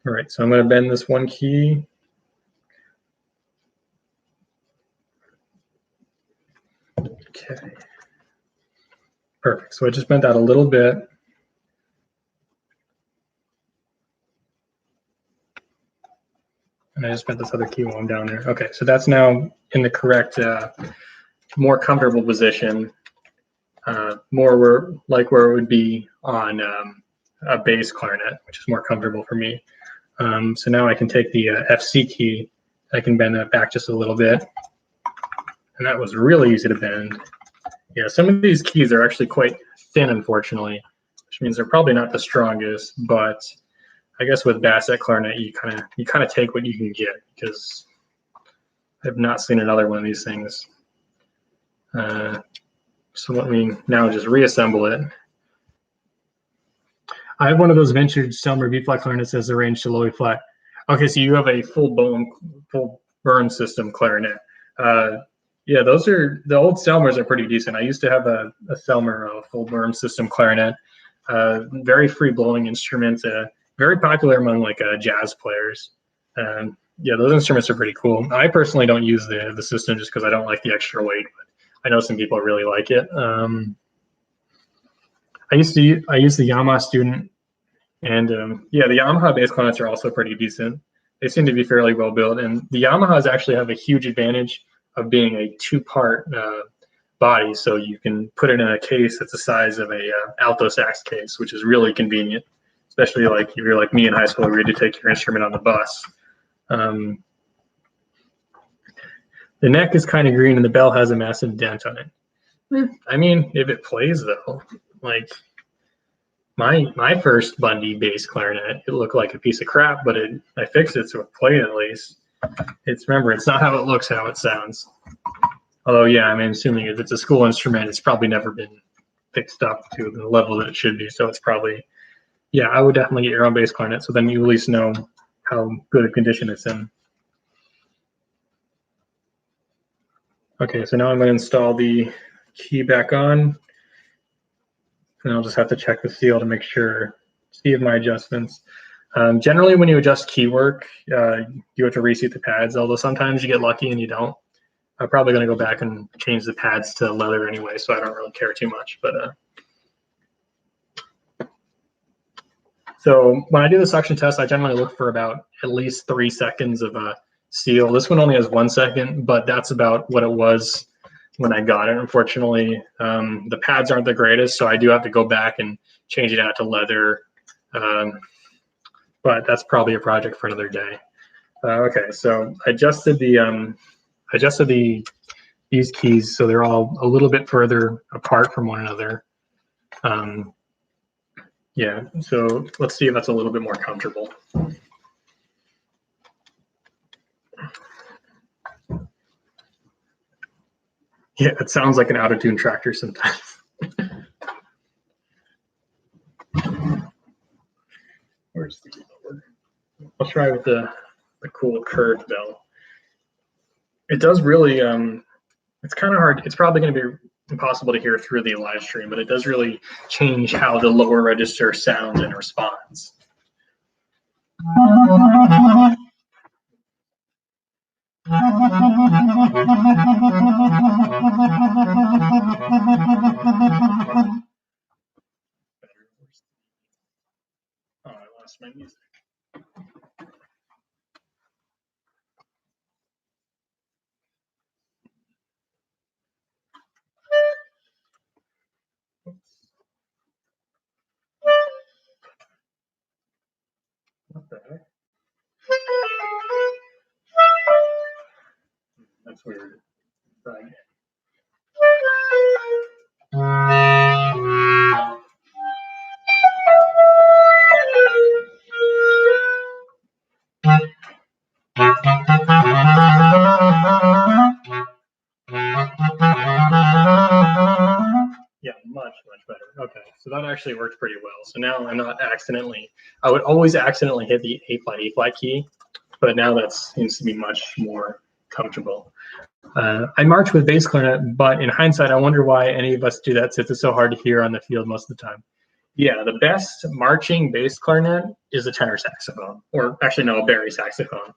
All right, so I'm going to bend this one key. Okay. Perfect. So I just bent that a little bit. And I just bent this other key while I'm down there. Okay, so that's now in the correct, more comfortable position, more where it would be on a bass clarinet, which is more comfortable for me. So now I can take the FC key, I can bend that back just a little bit, and that was really easy to bend. Yeah, some of these keys are actually quite thin, unfortunately, which means they're probably not the strongest, but I guess with Basset clarinet, you kind of take what you can get, because I've not seen another one of these things. So let me now just reassemble it. I have one of those vintage Selmer B-flat clarinets as arranged to low E flat. Okay, so you have a full berm system clarinet. Yeah, those are the old Selmers are pretty decent. I used to have a Selmer full berm system clarinet. Very free blowing instrument. Very popular among like jazz players. Yeah, those instruments are pretty cool. I personally don't use the system just because I don't like the extra weight, but I know some people really like it. I use the Yamaha Student, and yeah, the Yamaha bass clarinets are also pretty decent. They seem to be fairly well built, and the Yamahas actually have a huge advantage of being a two-part body, so you can put it in a case that's the size of a alto sax case, which is really convenient, especially like if you're like me in high school where you had to take your instrument on the bus. The neck is kind of green and the bell has a massive dent on it. I mean, if it plays though, like my first Bundy bass clarinet, it looked like a piece of crap, but I fixed it so it played at least. Remember, it's not how it looks, how it sounds. Although, yeah, I mean, assuming if it's a school instrument, it's probably never been fixed up to the level that it should be. So it's probably, yeah, I would definitely get your own bass clarinet, so then you at least know how good a condition it's in. Okay, so now I'm going to install the key back on, and I'll just have to check the seal to make sure, see if my adjustments. Generally, when you adjust Keywork, you have to reseat the pads, although sometimes you get lucky and you don't. I'm probably going to go back and change the pads to leather anyway, so I don't really care too much. But so when I do the suction test, I generally look for about at least 3 seconds of a seal. This one only has 1 second, but that's about what it was when I got it. Unfortunately, the pads aren't the greatest, so I do have to go back and change it out to leather. But that's probably a project for another day. Okay, so I adjusted these keys so they're all a little bit further apart from one another. Yeah, so let's see if that's a little bit more comfortable. Yeah, it sounds like an out-of-tune tractor sometimes. Where's the keyboard? I'll try with the cool curved bell. It does really, it's kind of hard. It's probably going to be impossible to hear through the live stream, but it does really change how the lower register sounds and responds. Oh, I lost my music. What the heck? That's weird. Try again. Yeah, much better. Okay, so that actually worked pretty well. So now I'm not accidentally, I would always accidentally hit the A flat key, but now that seems to be much more comfortable. I march with bass clarinet, but in hindsight, I wonder why any of us do that since it's so hard to hear on the field most of the time. Yeah, the best marching bass clarinet is a tenor saxophone, or actually no, a bari saxophone.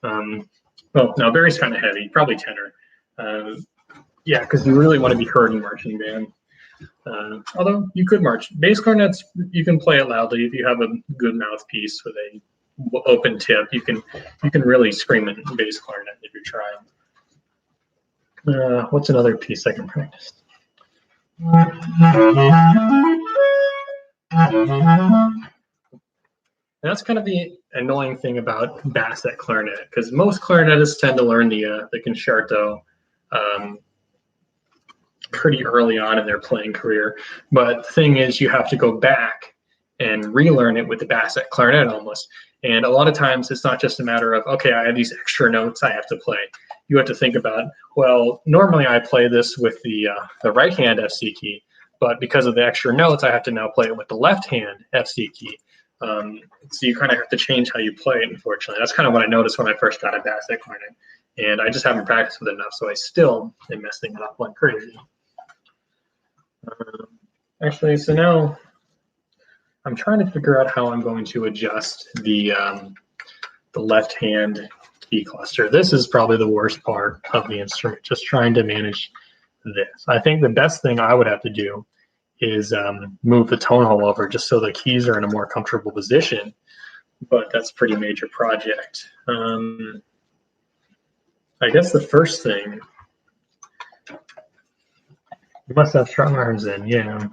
Well, no, bari's kind of heavy, probably tenor. Yeah, because you really want to be heard in marching band. Although you could march. Bass clarinets, you can play it loudly if you have a good mouthpiece with a open tip, you can really scream in bass clarinet if you're trying. What's another piece I can practice? And that's kind of the annoying thing about Basset clarinet, because most clarinetists tend to learn the concerto pretty early on in their playing career. But the thing is, you have to go back and relearn it with the Basset clarinet almost. And a lot of times, it's not just a matter of, okay, I have these extra notes I have to play. You have to think about, well, normally I play this with the right hand F C key, but because of the extra notes, I have to now play it with the left hand F C key. So you kind of have to change how you play it, unfortunately. That's kind of what I noticed when I first got a Basset clarinet. And I just haven't practiced with it enough, so I still am messing it up like crazy. Actually, so now I'm trying to figure out how I'm going to adjust the left hand key cluster. This is probably the worst part of the instrument, just trying to manage this. I think the best thing I would have to do is move the tone hole over just so the keys are in a more comfortable position, but that's a pretty major project. I guess the first thing, you must have strong arms in, yeah.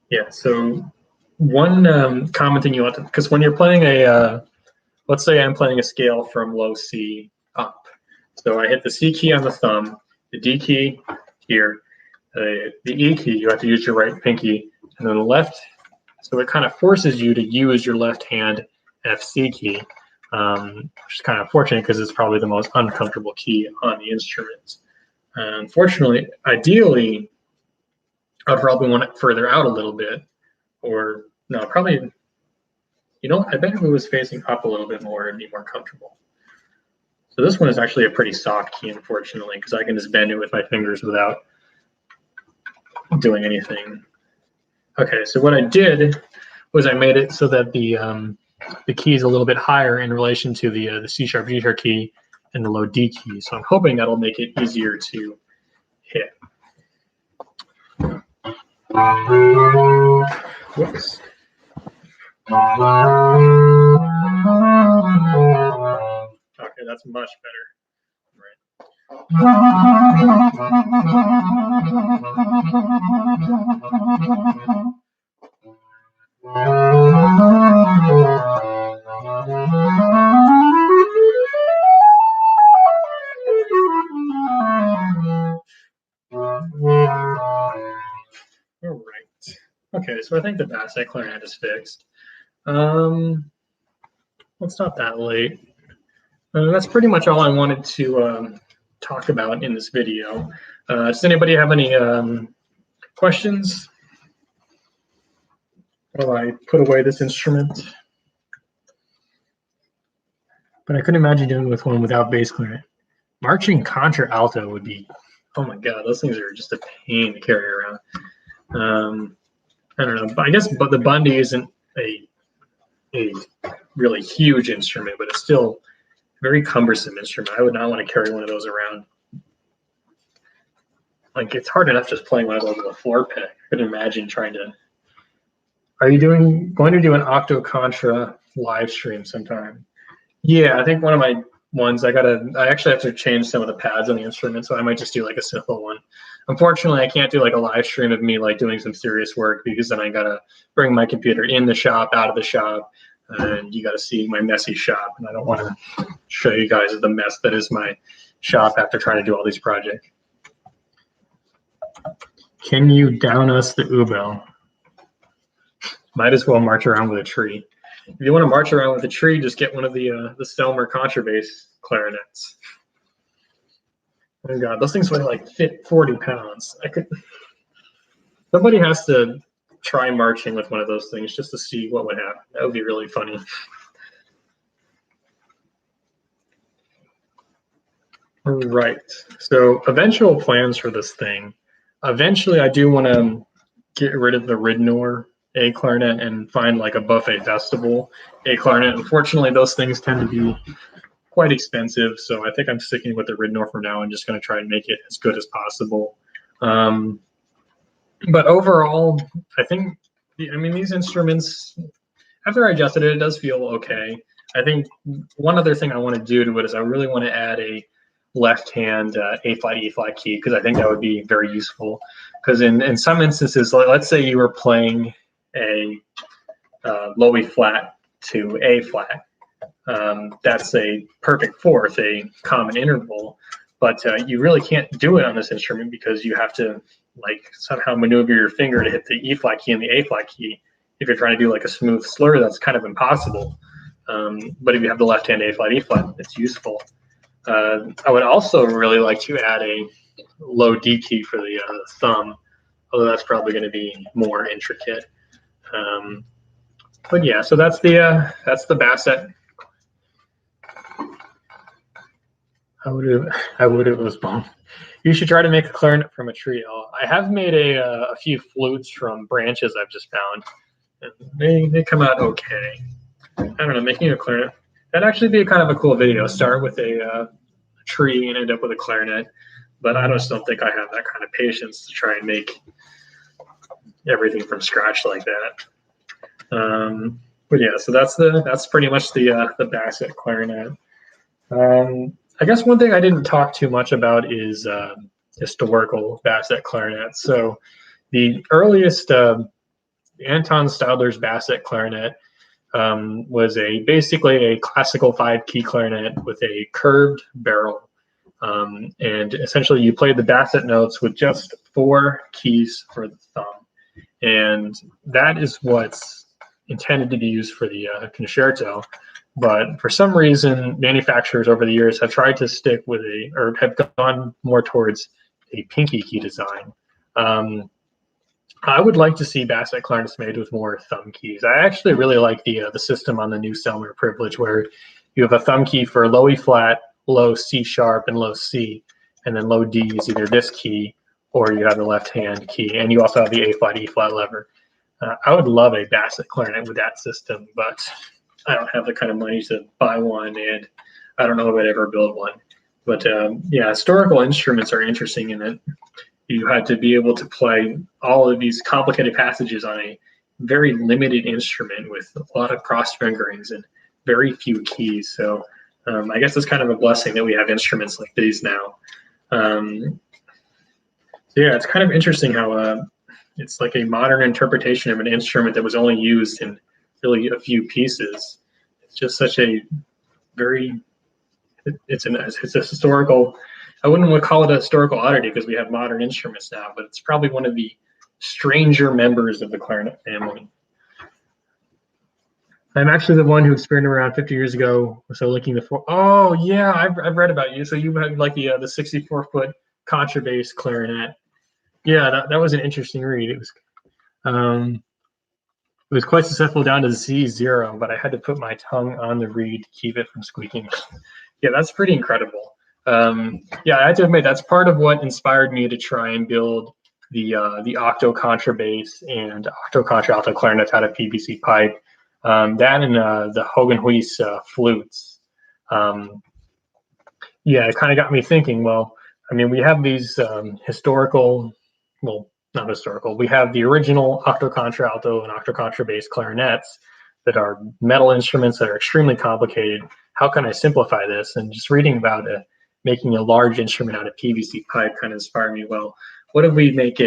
Yeah, so one common thing you want to, because when you're playing let's say I'm playing a scale from low C up. So I hit the C key on the thumb, the D key here, the E key, you have to use your right pinky, and then the left. So it kind of forces you to use your left hand F C key, which is kind of fortunate because it's probably the most uncomfortable key on the instrument. Unfortunately, ideally, I'd probably want it further out a little bit, or no, probably, you know, I bet if it was facing up a little bit more, it'd be more comfortable. So this one is actually a pretty soft key, unfortunately, because I can just bend it with my fingers without doing anything. Okay, so what I did was I made it so that the key is a little bit higher in relation to the C sharp, G sharp key and the low D key. So I'm hoping that'll make it easier to hit. Whoops. Okay, that's much better. All right. Okay, so I think the Basset clarinet is fixed. It's not that late. That's pretty much all I wanted to talk about in this video. Does anybody have any questions while I put away this instrument? But I couldn't imagine doing with one without bass clarinet. Marching contra alto would be, oh my god, those things are just a pain to carry around. I don't know, but I guess the Bundy isn't a really huge instrument, but it's still a very cumbersome instrument. I would not want to carry one of those around. Like, it's hard enough just playing one of those with a floor pick. I couldn't imagine trying to. Are you going to do an octo contra live stream sometime? Yeah, I think one of my ones, I actually have to change some of the pads on the instrument, so I might just do like a simple one. Unfortunately, I can't do like a live stream of me like doing some serious work, because then I gotta bring my computer in the shop, out of the shop, and you gotta see my messy shop, and I don't want to show you guys the mess that is my shop after trying to do all these projects. Can you down us the Ubel? Might as well march around with a tree. If you want to march around with a tree, just get one of the Stelmer contrabass clarinets. Oh god, those things weigh like 40 pounds. Somebody has to try marching with one of those things just to see what would happen. That would be really funny. All right. So eventual plans for this thing. Eventually, I do want to get rid of the Ridnor A clarinet and find like a Buffet Festival A clarinet. Unfortunately, those things tend to be quite expensive, so I think I'm sticking with the Ridnor for now. I'm just going to try and make it as good as possible. But overall, I think, I mean, these instruments, after I adjusted it, it does feel okay. I think one other thing I want to do to it is I really want to add a left hand A flat E flat key, because I think that would be very useful. Because in some instances, let's say you were playing a low E flat to A flat, that's a perfect fourth, a common interval, but you really can't do it on this instrument because you have to like somehow maneuver your finger to hit the E flat key and the A flat key. If you're trying to do like a smooth slur, that's kind of impossible. But if you have the left hand A flat E flat, it's useful. I would also really like to add a low D key for the thumb, although that's probably going to be more intricate. But yeah, so that's the Basset. I would it was bomb. You should try to make a clarinet from a tree. I have made a few flutes from branches I've just found. And they come out okay. I don't know, making a clarinet, that'd actually be kind of a cool video. Start with a tree and end up with a clarinet. But I just don't think I have that kind of patience to try and make everything from scratch like that. But yeah, so that's pretty much the Bassett clarinet. I guess one thing I didn't talk too much about is historical Bassett clarinets. So the earliest Anton Stadler's Bassett clarinet was basically a classical 5-key clarinet with a curved barrel. And essentially you played the Bassett notes with just 4 keys for the thumb. And that is what's intended to be used for the concerto. But for some reason, manufacturers over the years have tried to stick with or have gone more towards a pinky key design. I would like to see Bassett clarinets made with more thumb keys. I actually really like the system on the new Selmer Privilege, where you have a thumb key for low E flat, low C sharp, and low C, and then low D is either this key or you have the left hand key, and you also have the A flat E flat lever. I would love a Bassett clarinet with that system, but I don't have the kind of money to buy one, and I don't know if I'd ever build one. But yeah, historical instruments are interesting in that you had to be able to play all of these complicated passages on a very limited instrument with a lot of cross fingerings and very few keys. So I guess it's kind of a blessing that we have instruments like these now. So yeah, it's kind of interesting how it's like a modern interpretation of an instrument that was only used in really a few pieces. It's just such a very, it's a historical, I wouldn't want to call it a historical oddity because we have modern instruments now, but it's probably one of the stranger members of the clarinet family. I'm actually the one who experimented around 50 years ago, so looking for. Oh yeah, I've read about you. So you had like the 64-foot contrabass clarinet. Yeah, that was an interesting read. It was quite successful down to Z0, but I had to put my tongue on the reed to keep it from squeaking. Yeah, that's pretty incredible. Yeah, I have to admit that's part of what inspired me to try and build the octo contrabass and octo contralto clarinets out of PVC pipe. That and the Hogan-Huis flutes. Yeah, it kind of got me thinking. Well, I mean, we have these historical, well, not historical. We have the original octo contralto and octo contrabass clarinets that are metal instruments that are extremely complicated. How can I simplify this? And just reading about making a large instrument out of PVC pipe kind of inspired me. Well, what if we make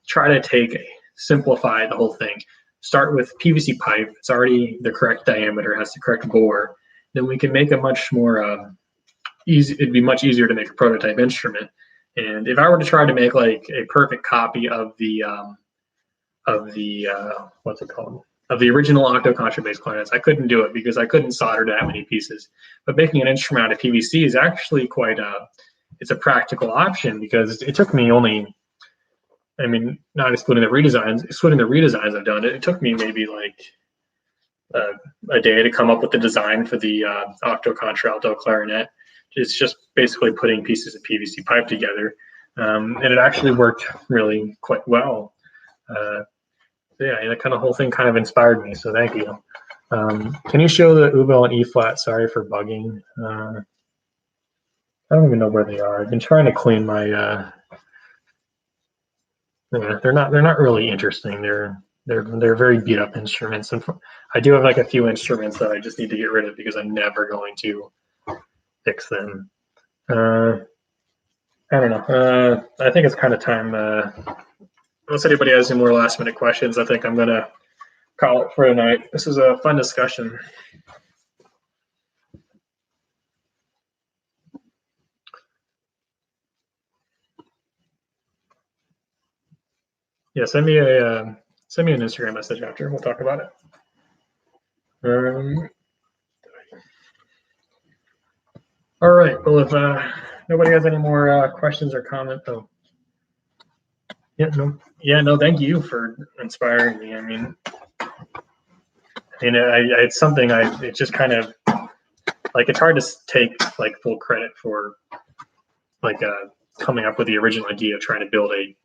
try to simplify the whole thing? Start with PVC pipe. It's already the correct diameter, has the correct bore. Then we can make a much more it'd be much easier to make a prototype instrument. And if I were to try to make like a perfect copy of the what's it called? Of the original octo contrabass clarinets, I couldn't do it because I couldn't solder that many pieces. But making an instrument out of PVC is actually quite it's a practical option because it took me only, I mean, not excluding the redesigns I've done, it took me maybe like a day to come up with the design for the octo contralto clarinet. It's just basically putting pieces of PVC pipe together, and it actually worked really quite well. Yeah, that kind of whole thing kind of inspired me, so thank you. Can you show the Ubel and E flat? Sorry for bugging. I don't even know where they are. I've been trying to clean my Yeah, they're not really interesting. They're very beat up instruments, and I do have like a few instruments that I just need to get rid of because I'm never going to fix them. I don't know. I think it's kind of time. Unless anybody has any more last minute questions, I think I'm gonna call it for tonight. This was a fun discussion. Yeah, send me an Instagram message after. We'll talk about it. All right. Well, if nobody has any more questions or comments, though. Yeah, no. Thank you for inspiring me. I mean, it's something it's just kind of like it's hard to take like full credit for like coming up with the original idea of trying to build a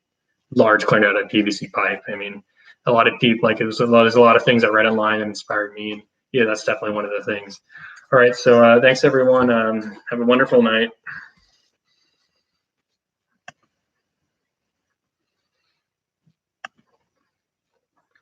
large clarinet out of PVC pipe. I mean, a lot of people like there's a lot of things I read online that inspired me. And yeah, that's definitely one of the things. All right. So thanks everyone. Have a wonderful night.